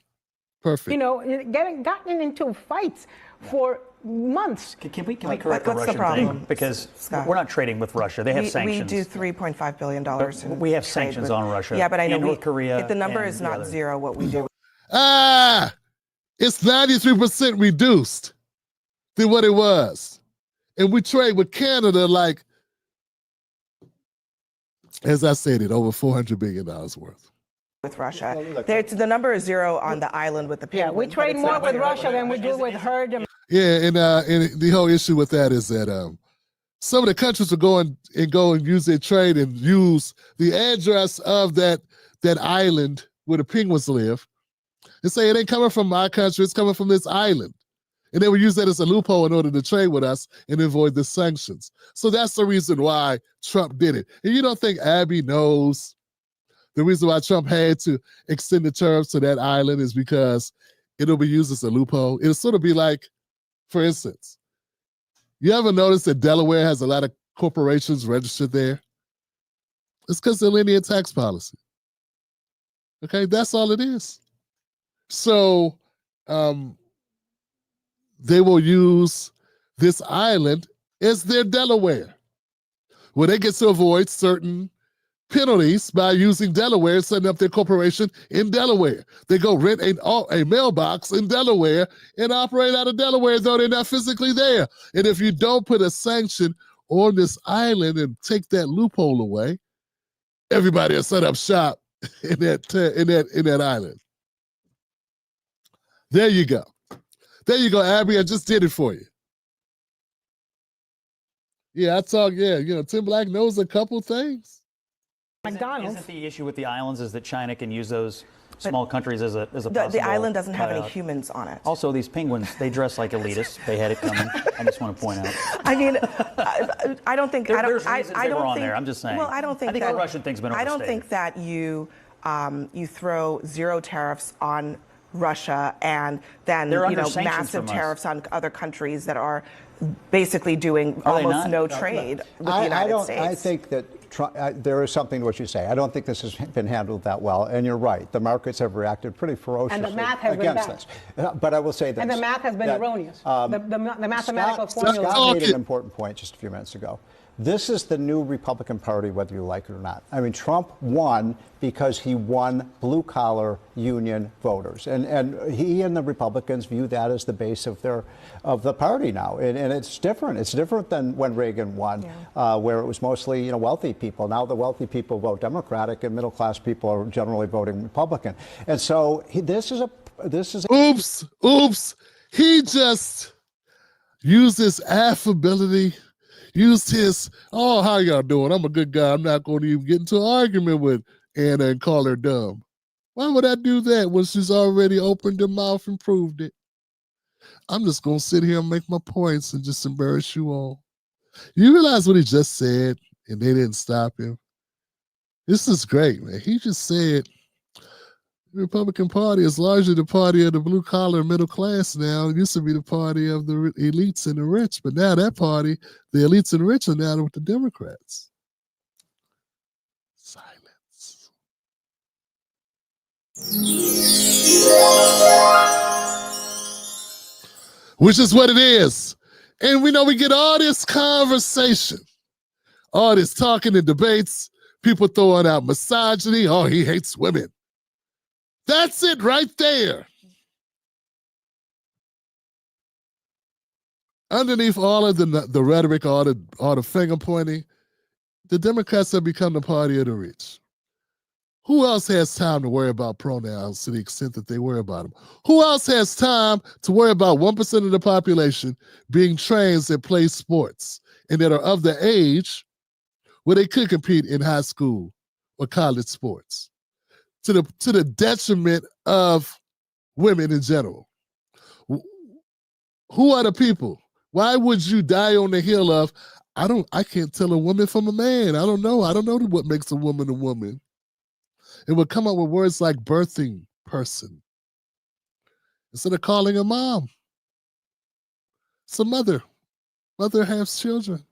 Perfect. Gotten into fights for months. Can we correct the Russian thing? Because Scott, we're not trading with Russia. They have sanctions. We do $3.5 billion. We have sanctions on Russia. Yeah, but I know North Korea. The number is not zero. What we do. It's 93% reduced than what it was, and we trade with Canada like, as I said, over $400 billion worth. With Russia. The number is zero on the island with the penguins. Yeah, we trade more with Russia than we do with her. Yeah, and the whole issue with that is that some of the countries will go and use their trade and use the address of that island where the penguins live and say it ain't coming from my country, it's coming from this island. And they would use that as a loophole in order to trade with us and avoid the sanctions. So that's the reason why Trump did it. And you don't think Abby knows the reason why Trump had to extend the tariffs to that island is because it'll be used as a loophole. It'll sort of be like, for instance, you ever notice that Delaware has a lot of corporations registered there? It's because of linear tax policy. Okay, that's all it is. So they will use this island as their Delaware, where they get to avoid certain penalties by using Delaware, setting up their corporation in Delaware. They go rent a mailbox in Delaware and operate out of Delaware, though they're not physically there. And if you don't put a sanction on this island and take that loophole away, everybody will set up shop in that island. There you go. There you go, Abby. I just did it for you. Yeah, Tim Black knows a couple things. McDonald's. Isn't the issue with the islands is that China can use those small countries as a possible The island doesn't have any buyout? humans on it. Also, these penguins, they dress like elitists. They had it coming. I just want to point out. I mean, I don't think There's I reasons they don't were on think, there. I'm just saying. Well, I think the that Russian thing's been overstated. I don't think that you throw zero tariffs on Russia and then massive tariffs on other countries that are basically doing almost no trade with the United States. I think that there is something to what you say. I don't think this has been handled that well, and you're right. The markets have reacted pretty ferociously and the math has against been this. But I will say this. And the math has been erroneous. The mathematical formula. Scott made an important point just a few minutes ago. This is the new Republican Party, whether you like it or not. I mean, Trump won because he won blue-collar union voters, and he and the Republicans view that as the base of the party now. And it's different. It's different than when Reagan won, where it was mostly wealthy people. Now the wealthy people vote Democratic, and middle-class people are generally voting Republican. And so this is. Oops. He just used his affability. Used his, how y'all doing? I'm a good guy. I'm not going to even get into an argument with Anna and call her dumb. Why would I do that when she's already opened her mouth and proved it? I'm just going to sit here and make my points and just embarrass you all. You realize what he just said and they didn't stop him? This is great, man. He just said the Republican Party is largely the party of the blue-collar middle class now. It used to be the party of the elites and the rich, but now that party, the elites and rich, are now with the Democrats. Silence. Which is what it is. And we know we get all this conversation, all this talking and debates, people throwing out misogyny. Oh, he hates women. That's it right there. Underneath all of the rhetoric, all the finger pointing, the Democrats have become the party of the rich. Who else has time to worry about pronouns to the extent that they worry about them? Who else has time to worry about 1% of the population being trans that play sports and that are of the age where they could compete in high school or college sports? To the detriment of women in general. Who are the people? Why would you die on the hill of, I can't tell a woman from a man. I don't know what makes a woman a woman. It would come up with words like birthing person instead of calling a mom. It's a mother. Mother has children.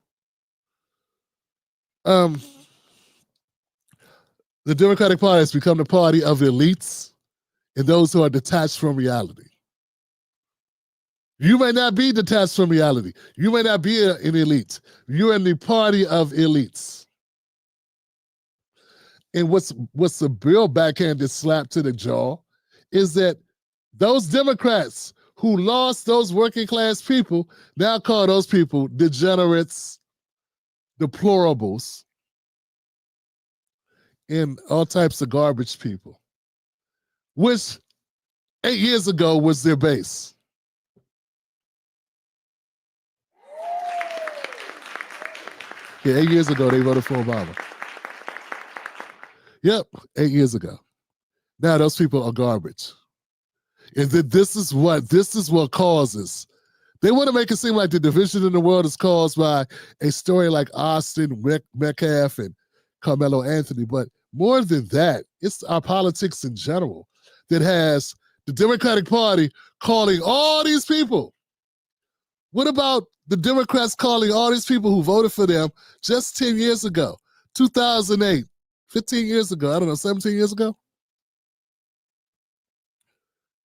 The Democratic Party has become the party of elites and those who are detached from reality. You may not be detached from reality. You may not be an elite. You're in the party of elites. And what's the real backhanded slap to the jaw is that those Democrats who lost those working class people now call those people degenerates, deplorables, and all types of garbage people, which 8 years ago was their base. Yeah, 8 years ago, they voted for Obama. Yep, 8 years ago. Now those people are garbage. And this is what causes. They want to make it seem like the division in the world is caused by a story like Austin, Metcalf, and Carmelo Anthony, but more than that, it's our politics in general that has the Democratic Party calling all these people. What about the Democrats calling all these people who voted for them just 10 years ago, 2008, 15 years ago, 17 years ago?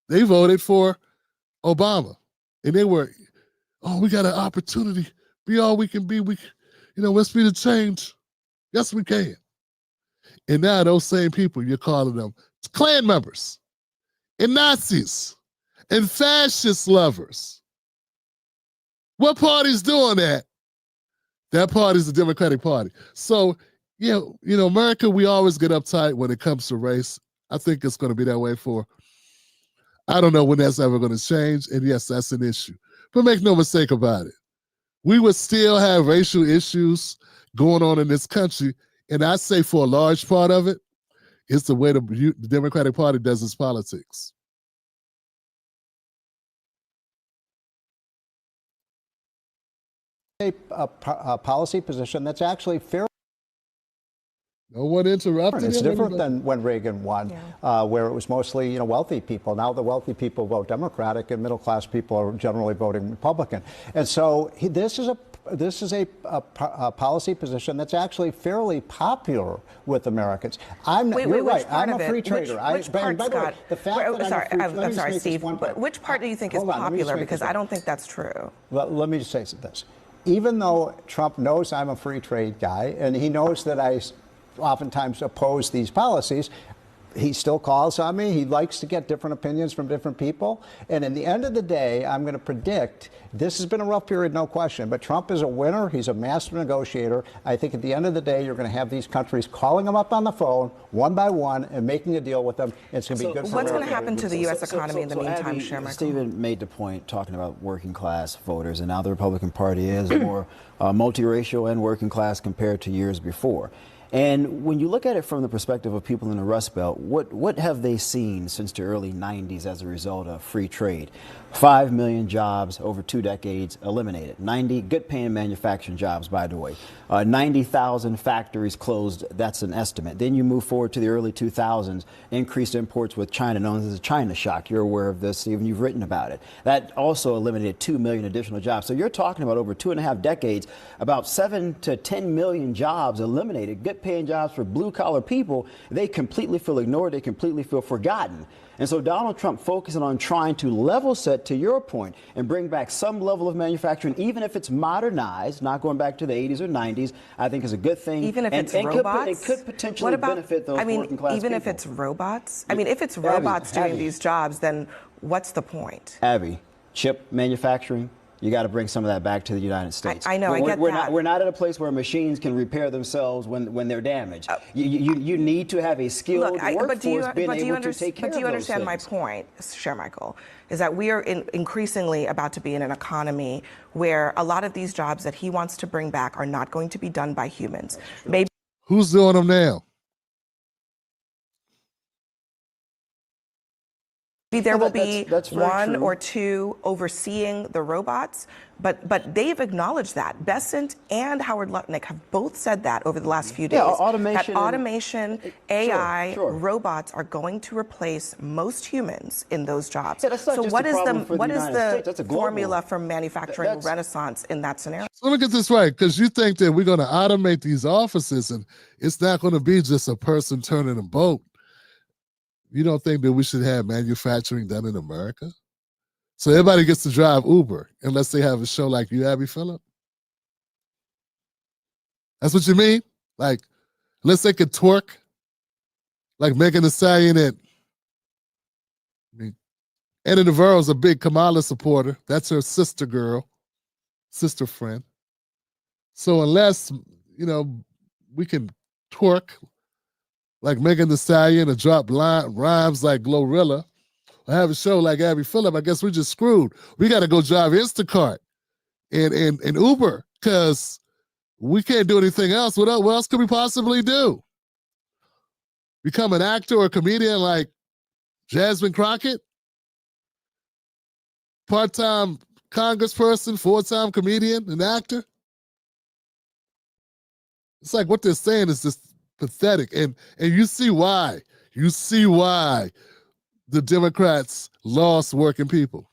They voted for Obama. And they were, we got an opportunity. Be all we can be. Let's be the change. Yes, we can. And now those same people, you're calling them Klan members and Nazis and fascist lovers. What party's doing that? That party's the Democratic Party. So, America, we always get uptight when it comes to race. I think it's going to be that way I don't know when that's ever going to change. And yes, that's an issue. But make no mistake about it. We would still have racial issues going on in this country. And I say for a large part of it, it's the way the Democratic Party does its politics. A policy position that's actually fair. No one interrupted him. It's different than when Reagan won, where it was mostly wealthy people. Now the wealthy people vote Democratic, and middle class people are generally voting Republican. And so this is a policy position that's actually fairly popular with Americans. You're right. I'm a free trader. Which part, Scott? I'm sorry, Steve. Which part do you think is popular? Because I don't think that's true. Let me just say this. Even though Trump knows I'm a free trade guy, and he knows that I oftentimes oppose these policies, he still calls on me. He likes to get different opinions from different people. And in the end of the day, I'm going to predict this has been a rough period, no question. But Trump is a winner. He's a master negotiator. I think at the end of the day, you're going to have these countries calling him up on the phone one by one and making a deal with them. It's going to be good for what's going to happen to the U.S. economy in the meantime, Abby, Stephen made the point talking about working class voters, and now the Republican Party is more multiracial and working class compared to years before. And when you look at it from the perspective of people in the Rust Belt, what have they seen since the early 90s as a result of free trade? 5 million jobs over 2 decades eliminated. 90 good-paying manufacturing jobs, by the way. 90,000 factories closed. That's an estimate. Then you move forward to the early 2000s, increased imports with China, known as the China shock. You're aware of this, Stephen. You've written about it. That also eliminated 2 million additional jobs. So you're talking about over 2.5 decades, about 7 to 10 million jobs eliminated, good-paying jobs for blue-collar people. They completely feel ignored. They completely feel forgotten. And so Donald Trump focusing on trying to level set, to your point, and bring back some level of manufacturing, even if it's modernized, not going back to the 80s or 90s, I think is a good thing. Even if it's robots? It could potentially benefit those working class even people. if it's robots? If it's robots doing these jobs, then what's the point? Abby, chip manufacturing, you got to bring some of that back to the United States. I know, I get that. We're not at a place where machines can repair themselves when they're damaged. You need to have a skilled workforce being able to take care of those things. But do you understand my point, Shermichael, is that we are increasingly about to be in an economy where a lot of these jobs that he wants to bring back are not going to be done by humans. Maybe. Who's doing them now? There will be one or two overseeing the robots, but they've acknowledged that. Bessent and Howard Lutnick have both said that over the last few days. Automation, AI, robots are going to replace most humans in those jobs. So what is the formula for manufacturing renaissance in that scenario? So let me get this right, because you think that we're going to automate these offices and it's not going to be just a person turning a boat. You don't think that we should have manufacturing done in America? So everybody gets to drive Uber unless they have a show like you, Abby Phillip? That's what you mean? Like, unless they could twerk? Like Megan Thee Stallion and Anna Navarro's a big Kamala supporter. That's her sister girl, sister friend. So unless, we can twerk like Megan Thee Stallion or drop rhymes like Glorilla, or have a show like Abby Phillip, I guess we're just screwed. We got to go drive Instacart and Uber because we can't do anything else. What else could we possibly do? Become an actor or a comedian like Jasmine Crockett? Part-time congressperson, full-time comedian, an actor? It's like what they're saying is just pathetic. And you see why. You see why the Democrats lost working people.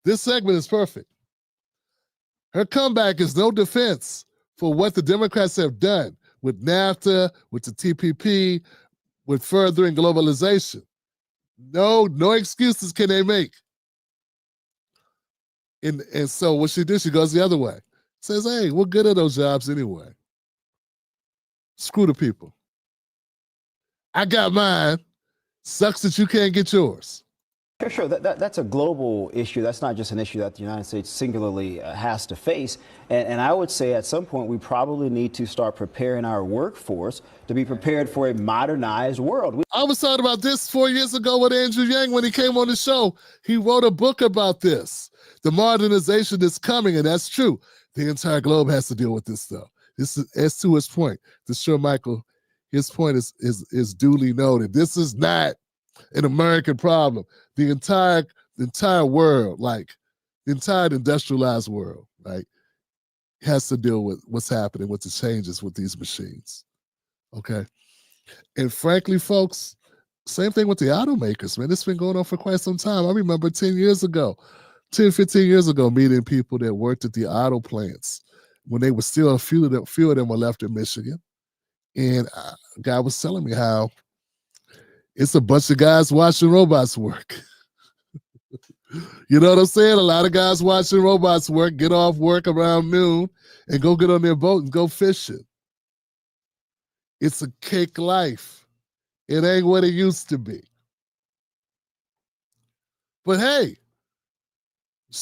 This segment is perfect. Her comeback is no defense for what the Democrats have done with NAFTA, with the TPP, with furthering globalization. No excuses can they make. And so what she did, she goes the other way. Says, hey, what good are those jobs anyway? Screw the people. I got mine. Sucks that you can't get yours. Sure. That's a global issue. That's not just an issue that the United States singularly has to face. And I would say at some point we probably need to start preparing our workforce to be prepared for a modernized world. I was talking about this 4 years ago with Andrew Yang when he came on the show. He wrote a book about this. The modernization is coming, and that's true. The entire globe has to deal with this stuff. This is as to his point. To sure, Michael, his point is duly noted. This is not an American problem. The entire world, like the entire industrialized world, right, has to deal with what's happening with the changes with these machines. Okay. And frankly, folks, same thing with the automakers, man. This has been going on for quite some time. I remember 10, 15 years ago, meeting people that worked at the auto plants when they were still a few of them were left in Michigan. And a guy was telling me how it's a bunch of guys watching robots work. You know what I'm saying? A lot of guys watching robots work, get off work around noon and go get on their boat and go fishing. It's a cake life. It ain't what it used to be. But hey,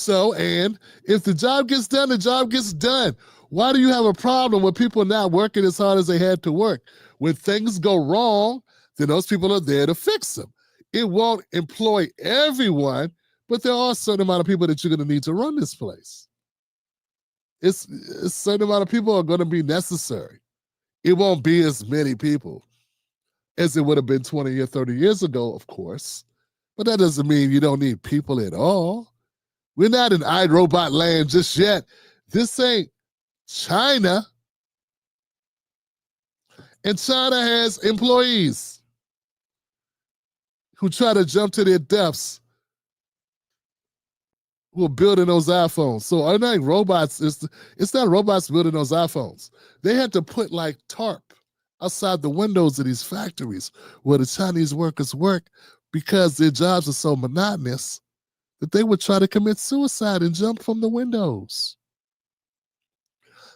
and if the job gets done, the job gets done. Why do you have a problem with people not working as hard as they had to work? When things go wrong, then those people are there to fix them. It won't employ everyone, but there are a certain amount of people that you're going to need to run this place. It's a certain amount of people are going to be necessary. It won't be as many people as it would have been 20 or 30 years ago, of course. But that doesn't mean you don't need people at all. We're not in iRobot land just yet. This ain't China. And China has employees who try to jump to their deaths who are building those iPhones. So are not robots, it's not robots building those iPhones. They had to put like tarp outside the windows of these factories where the Chinese workers work because their jobs are so monotonous that they would try to commit suicide and jump from the windows.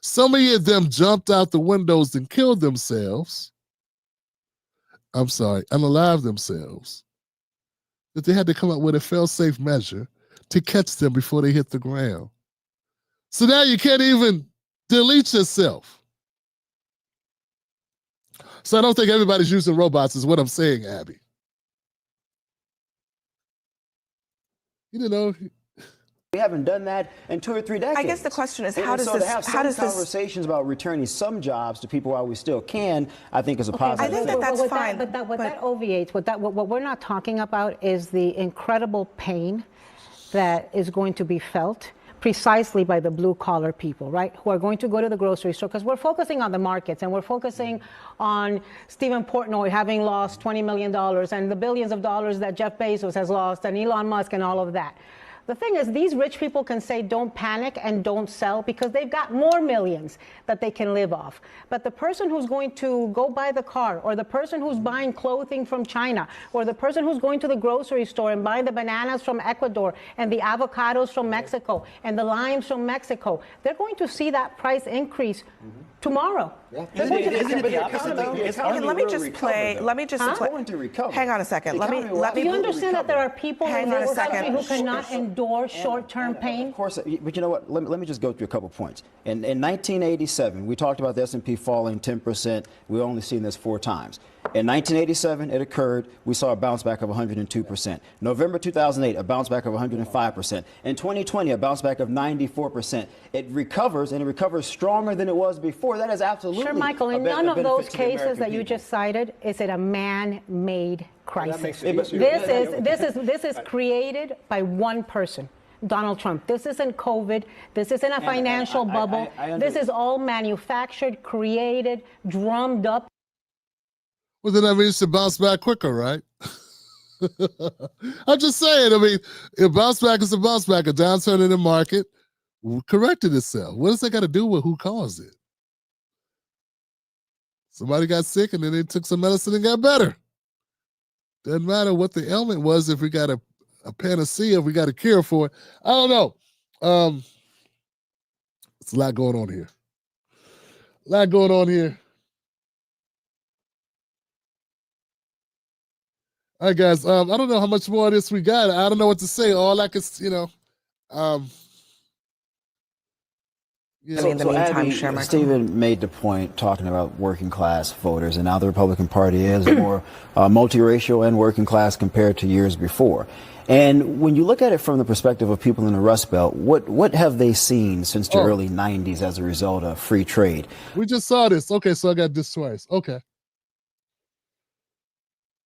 So many of them jumped out the windows and killed themselves. Unalive themselves. That they had to come up with a fail-safe measure to catch them before they hit the ground. So now you can't even delete yourself. So I don't think everybody's using robots is what I'm saying, Abby. You didn't know. We haven't done that in 2 or 3 decades. I guess the question is, how does to have some conversations about returning some jobs to people while we still can, I think is a positive thing. I think that's fine. But that obviates, what we're not talking about is the incredible pain that is going to be felt precisely by the blue collar people, right? Who are going to go to the grocery store, because we're focusing on the markets and we're focusing on Stephen Portnoy having lost $20 million and the billions of dollars that Jeff Bezos has lost and Elon Musk and all of that. The thing is, these rich people can say don't panic and don't sell because they've got more millions that they can live off. But the person who's going to go buy the car, or the person who's buying clothing from China, or the person who's going to the grocery store and buying the bananas from Ecuador and the avocados from Mexico and the limes from Mexico, they're going to see that price increase tomorrow. Let me just play. Hang on a second. Let me. Do you understand that there are people in this country who cannot endure short-term pain? Of course, but you know what? Let me just go through a couple points. In 1987, we talked about the S&P falling 10%. We've only seen this 4 times. In 1987, it occurred. We saw a bounce back of 102%. November 2008, a bounce back of 105%. In 2020, a bounce back of 94%. It recovers, and it recovers stronger than it was before. That is absolutely sure, Michael. In none of those cases that you just cited is it a man-made crisis. This is created by one person. Donald Trump. This isn't COVID. This isn't a financial bubble. This is all manufactured, created, drummed up. Well, then that means it should bounce back quicker, right? I'm just saying, I mean, a bounce back is a bounce back. A downturn in the market corrected itself. What does that got to do with who caused it? Somebody got sick and then they took some medicine and got better. Doesn't matter what the ailment was if we got a panacea, if we got a cure for it. I don't know. It's a lot going on here. All right, guys. I don't know how much more of this we got. I don't know what to say. All I can, yeah. In the meantime, share my Stephen made the point talking about working class voters, and now the Republican Party is more multiracial and working class compared to years before. And when you look at it from the perspective of people in the Rust Belt, what have they seen since the early 90s as a result of free trade? We just saw this. Okay, so I got this twice. Okay.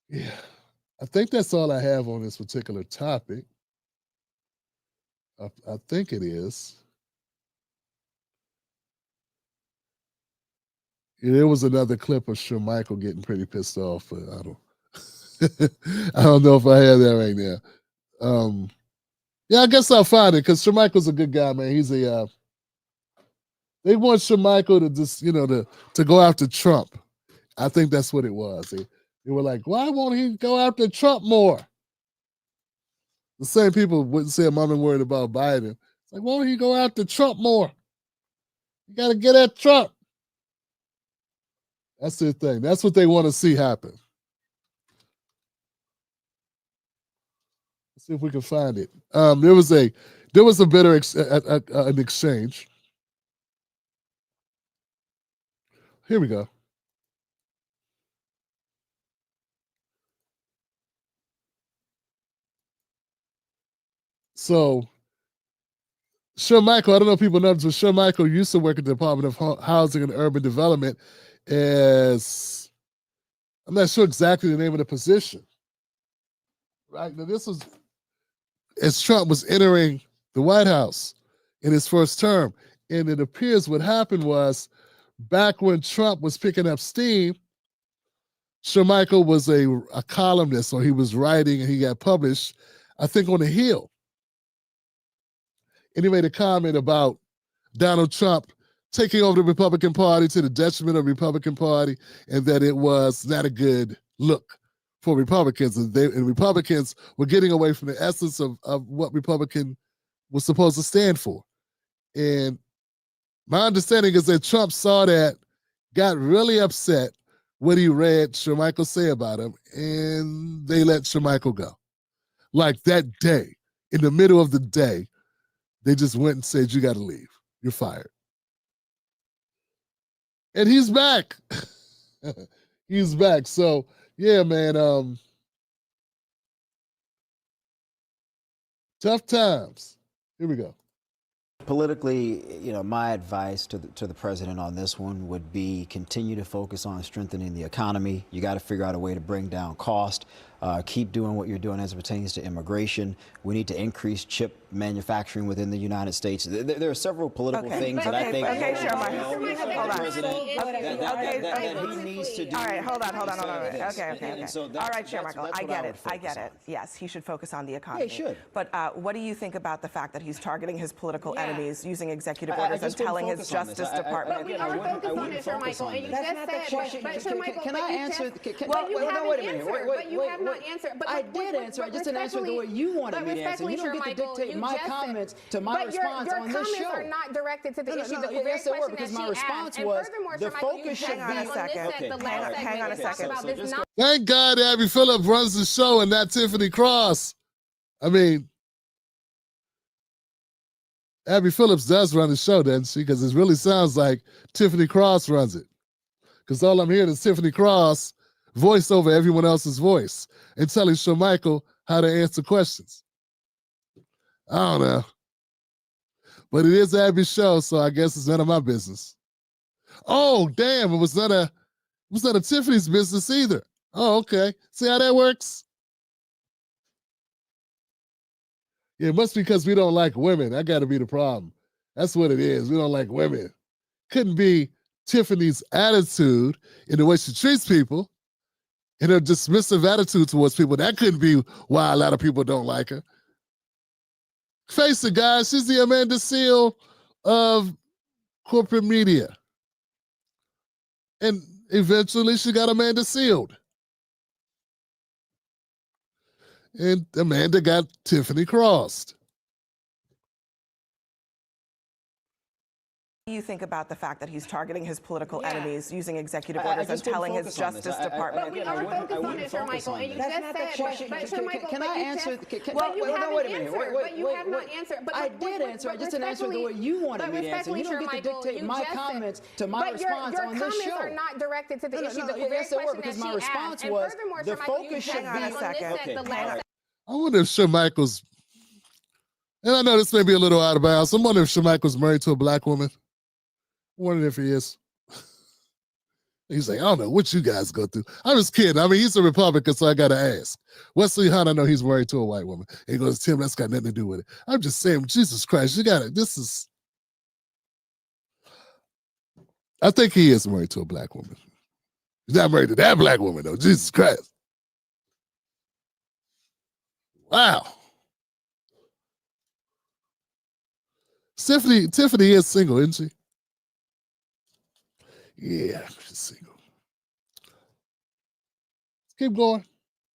Yeah. I think that's all I have on this particular topic. I think it is. Yeah, there was another clip of Michael getting pretty pissed off, but I don't know if I have that right now. Yeah, I guess I'll find it because Michael's a good guy, man. He's they want Michael to just, to go after Trump. I think that's what it was. They were like, why won't he go after Trump more? The same people wouldn't say I'm worried about Biden. It's like, why don't he go after Trump more? You got to get at Trump. That's their thing. That's what they want to see happen. Let's see if we can find it. There was a bitter an exchange. Here we go. So, Michael, I don't know if people know this, but Michael used to work at the Department of Housing and Urban Development as, I'm not sure exactly the name of the position. Right? Now, this was as Trump was entering the White House in his first term. And it appears what happened was, back when Trump was picking up steam, Michael was a columnist, or he was writing and he got published, I think, on The Hill. And he made a comment about Donald Trump taking over the Republican Party to the detriment of the Republican Party, and that it was not a good look for Republicans. And Republicans were getting away from the essence of what Republican was supposed to stand for. And my understanding is that Trump saw that, got really upset when he read Michael say about him, and they let Michael go. Like that day, in the middle of the day, they just went and said, you got to leave. You're fired. And he's back. He's back. So, yeah, man. Tough times. Here we go. Politically, my advice to the president on this one would be continue to focus on strengthening the economy. You got to figure out a way to bring down cost. Keep doing what you're doing as it pertains to immigration. We need to increase chip manufacturing within the United States. There are several political things that I think that he needs to do. All right, hold on. Okay. All right, Chair Michael, I get it. Yes, he should focus on the economy. Yeah, he should. But what do you think about the fact that he's targeting his political enemies, using executive orders and telling his Justice Department? But we are focused on it, Chair Michael, and you just said, but Chair Michael, can I answer? Well, you haven't answered, but you have not answered. I did answer. I just didn't answer the way you wanted me to answer. You don't get to dictate my comments to my response on this show. Your comments are not directed to the issue. No, yes, they were, because my response was the focus should be. Hang on a second. Thank God Abby Phillip runs the show and not Tiffany Cross. I mean, Abby Phillips does run the show, doesn't she? Because it really sounds like Tiffany Cross runs it. Because all I'm hearing is Tiffany Cross voice over everyone else's voice and telling Michael how to answer questions. I don't know. But it is Abby's show, so I guess it's none of my business. Oh, damn, it was none of Tiffany's business either. Oh, okay. See how that works? Yeah, it must be because we don't like women. That got to be the problem. That's what it is. We don't like women. Couldn't be Tiffany's attitude in the way she treats people, and her dismissive attitude towards people. That couldn't be why a lot of people don't like her. Face it, guys. She's the Amanda Seale of corporate media. And eventually she got Amanda sealed. And Amanda got Tiffany crossed. you think about the fact that he's targeting his political enemies using executive orders and telling his Justice Department? But we are focused on it, Sir Michael, and you just said, but Sir Michael, can I answer? Well, you haven't answered. But you have not answered. I did answer. I just didn't answer the way you wanted me to answer. You don't get to dictate my comments to my response on this show. Your comments are not directed to the issue. Yes, they were, because my response was the focus should be on this set the last. I wonder if Michael's, and I know this may be a little out of bounds, I wonder if Michael's married to a black woman. I wonder if he is. He's like, I don't know what you guys go through. I'm just kidding. I mean, he's a Republican, so I got to ask. Wesley Hunt, I know he's married to a white woman. And he goes, Tim, that's got nothing to do with it. I'm just saying, Jesus Christ, you got it. I think he is married to a black woman. He's not married to that black woman, though. Jesus Christ. Wow. Tiffany is single, isn't she? Yeah, she's single. Keep going.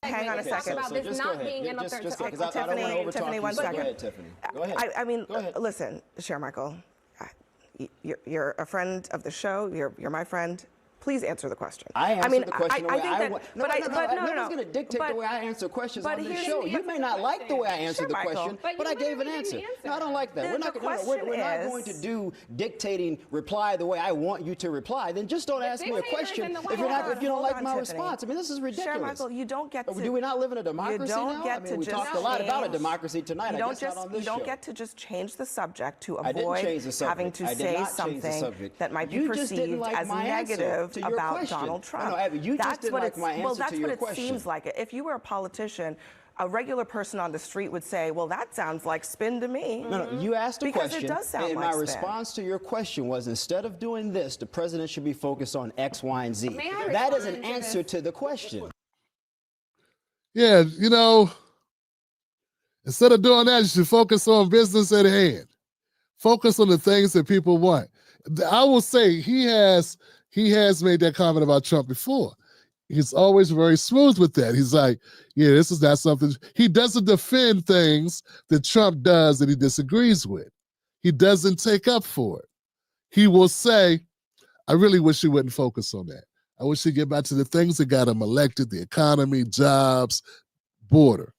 Hang on a second. About this not being in Tiffany, 1 second. Go ahead, Tiffany. Go ahead. I mean, listen, Chair Michael, you're a friend of the show. You're my friend. Please answer the question. I answered the question the way I want. No, nobody's going to dictate the way I answer questions on this show. You may not like the way I answered the question, but I gave an answer. No, I don't like that. We're not going to do dictating reply the way I want you to reply. Then just don't ask me a question if you don't like my response. I mean, this is ridiculous. Chair Michael, you don't get to. Do we not live in a democracy now? I mean, we talked a lot about a democracy tonight. I guess not on this show. You don't get to just change the subject to avoid having to say something that might be perceived as negative about Donald Trump. That's what it seems like. If you were a politician, a regular person on the street would say, well, that sounds like spin to me. No, you asked a question. Because it does sound and like my response to your question was, instead of doing this, the president should be focused on X, Y, and Z. That is an answer to the question. Yeah, instead of doing that, you should focus on business at hand. Focus on the things that people want. I will say he has made that comment about Trump before. He's always very smooth with that. He's like, yeah, this is not something. He doesn't defend things that Trump does that he disagrees with. He doesn't take up for it. He will say, I really wish he wouldn't focus on that. I wish he'd get back to the things that got him elected, the economy, jobs, border.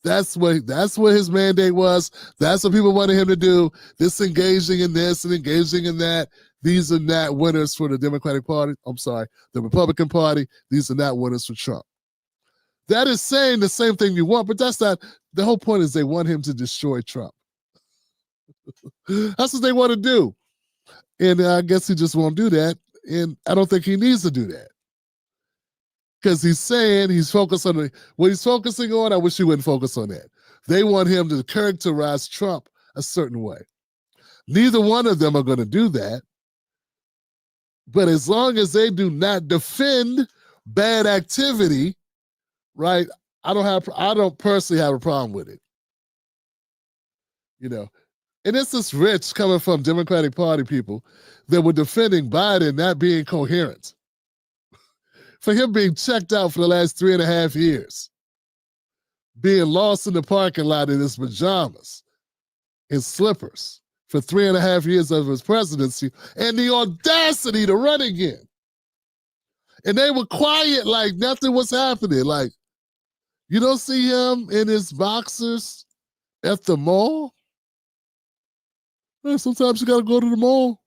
That's what his mandate was. That's what people wanted him to do. This engaging in this and engaging in that. These are not winners for the Democratic Party. I'm sorry, the Republican Party. These are not winners for Trump. That is saying the same thing you want, but that's not, the whole point is they want him to destroy Trump. That's what they want to do. And I guess he just won't do that. And I don't think he needs to do that. Because he's saying he's focused on what he's focusing on. I wish he wouldn't focus on that. They want him to characterize Trump a certain way. Neither one of them are going to do that. But as long as they do not defend bad activity, right? I don't personally have a problem with it. And it's this rich coming from Democratic Party people that were defending Biden not being coherent. For him being checked out for the last 3.5 years, being lost in the parking lot in his pajamas, in slippers, for 3.5 years of his presidency, and the audacity to run again. And they were quiet like nothing was happening. Like, you don't see him in his boxers at the mall? Sometimes you got to go to the mall.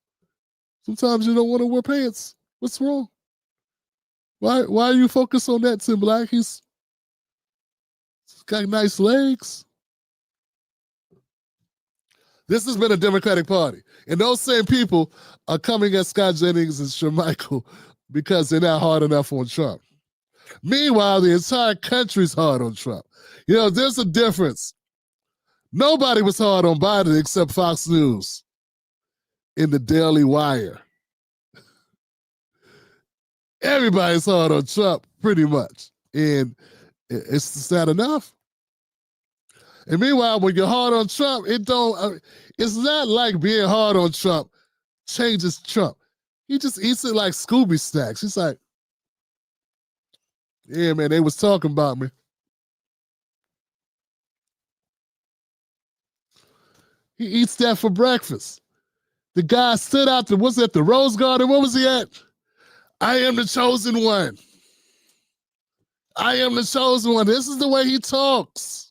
Sometimes you don't want to wear pants. What's wrong? Why are you focused on that, Tim Black? He's got nice legs. This has been a Democratic Party. And those same people are coming at Scott Jennings and Shermichael because they're not hard enough on Trump. Meanwhile, the entire country's hard on Trump. There's a difference. Nobody was hard on Biden except Fox News in the Daily Wire. Everybody's hard on Trump, pretty much. And it's just not enough. And meanwhile, when you're hard on Trump, it's not like being hard on Trump changes Trump. He just eats it like Scooby snacks. He's like, yeah, man, they was talking about me. He eats that for breakfast. The guy stood out was at the Rose Garden. Where was he at? I am the chosen one. I am the chosen one. This is the way he talks.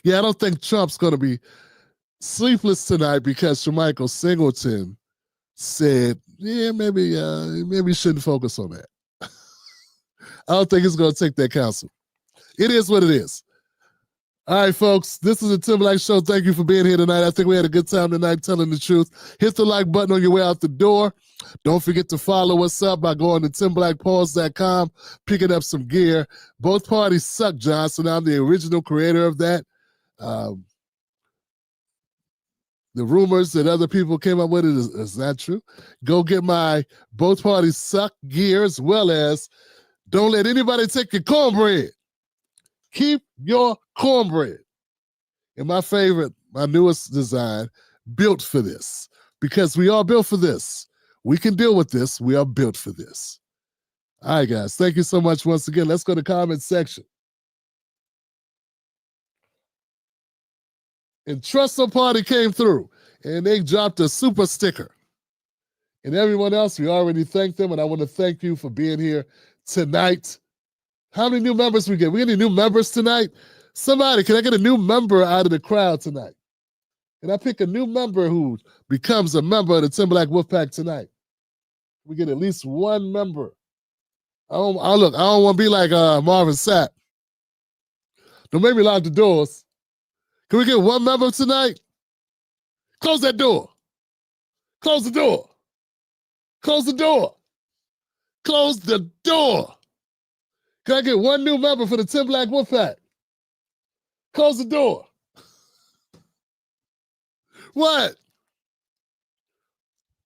Yeah, I don't think Trump's going to be sleepless tonight because Jermichael Singleton said, yeah, maybe you shouldn't focus on that. I don't think it's going to take that counsel. It is what it is. All right, folks, this is the Tim Black Show. Thank you for being here tonight. I think we had a good time tonight telling the truth. Hit the like button on your way out the door. Don't forget to follow us up by going to timblackpause.com, picking up some gear. Both parties suck, Johnson. I'm the original creator of that. The rumors that other people came up with it is not true. Go get my Both Parties Suck gear, as well as don't let anybody take your cornbread. Keep your cornbread. And my favorite, my newest design, built for this. Because we are built for this. We can deal with this. We are built for this. All right, guys. Thank you so much once again. Let's go to the comment section. And Trustful Party came through. And they dropped a super sticker. And everyone else, we already thanked them. And I want to thank you for being here tonight. How many new members we get? We get any new members tonight? Somebody, can I get a new member out of the crowd tonight? Can I pick a new member who becomes a member of the Tim Black Wolfpack tonight? We get at least one member. I don't want to be like Marvin Sapp. Don't make me lock the doors. Can we get one member tonight? Close that door. Close the door. Close the door. Close the door. Can I get one new member for the Tim Black Wolfpack? Close the door. What?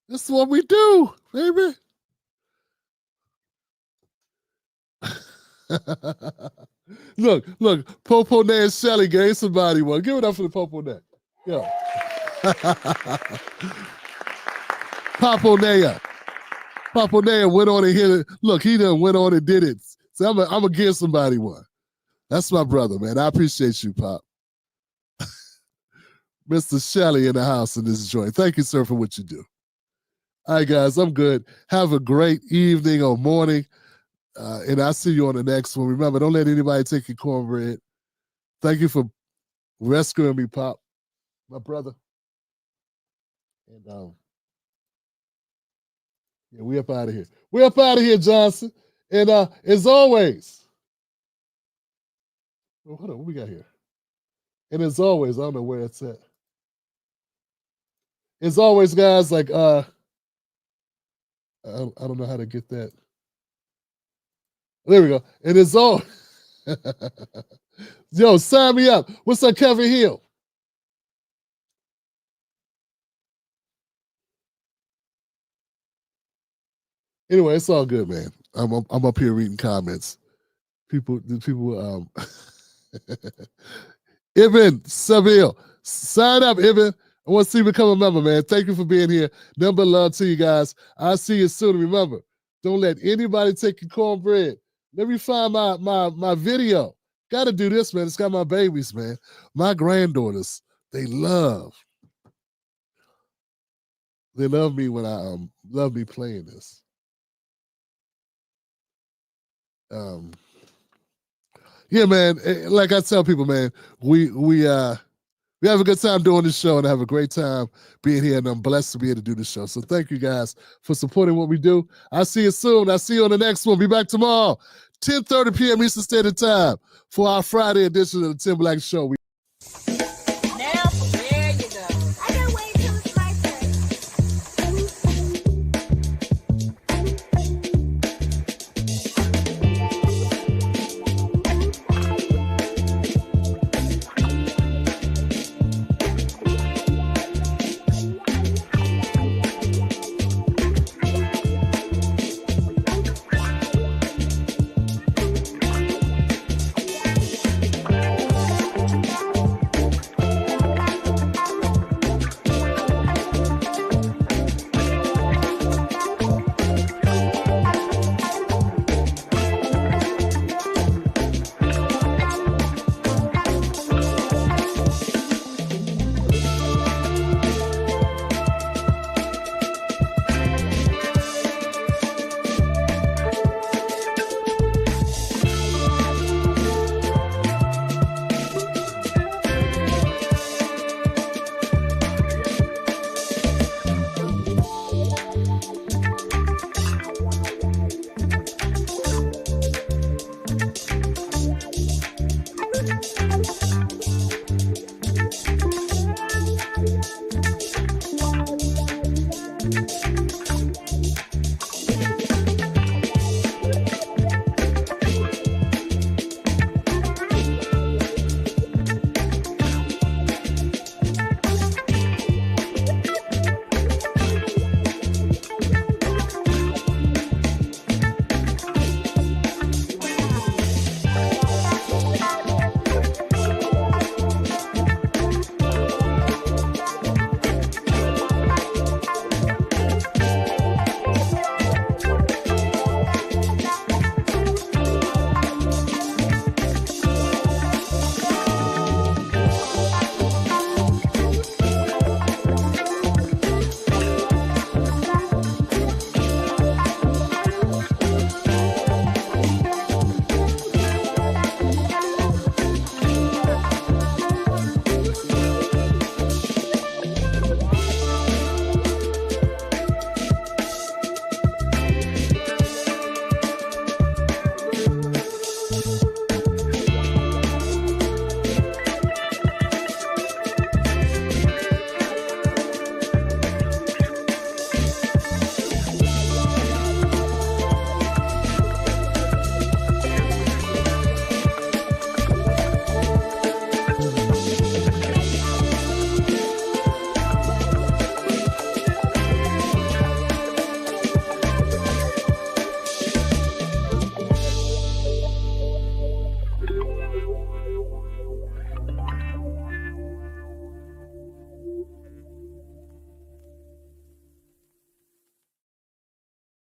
This is what we do, baby. Look, Popo Nay and Shelly gave somebody one. Give it up for the Popo Nay. Yo. Popo Naya went on and hit it. Look, he done went on and did it. So I'm gonna give somebody one. That's my brother, man. I appreciate you, Pop. Mr. Shelley in the house in this joint. Thank you, sir, for what you do. All right, guys, I'm good. Have a great evening or morning. And I'll see you on the next one. Remember, don't let anybody take your cornbread. Thank you for rescuing me, Pop, my brother. And yeah, we up out of here. We up out of here, Johnson. And as always, hold on, what we got here? And as always, I don't know where it's at. As always, guys, like I don't know how to get that. There we go. And as always, yo, sign me up. What's up, Kevin Hill? Anyway, it's all good, man. I'm up here reading comments. People Ibn Seville, sign up, Ibn. I want to see you become a member, man. Thank you for being here. Number love to you guys. I'll see you soon. Remember, don't let anybody take your cornbread. Let me find my video. Got to do this, man. It's got my babies, man. My granddaughters, they love me when I love me playing this. Yeah, man. Like I tell people, man, we have a good time doing this show, and I have a great time being here, and I'm blessed to be able to do this show. So thank you guys for supporting what we do. I'll see you soon. I'll see you on the next one. Be back tomorrow, 10:30 p.m. Eastern Standard Time for our Friday edition of the Tim Black Show.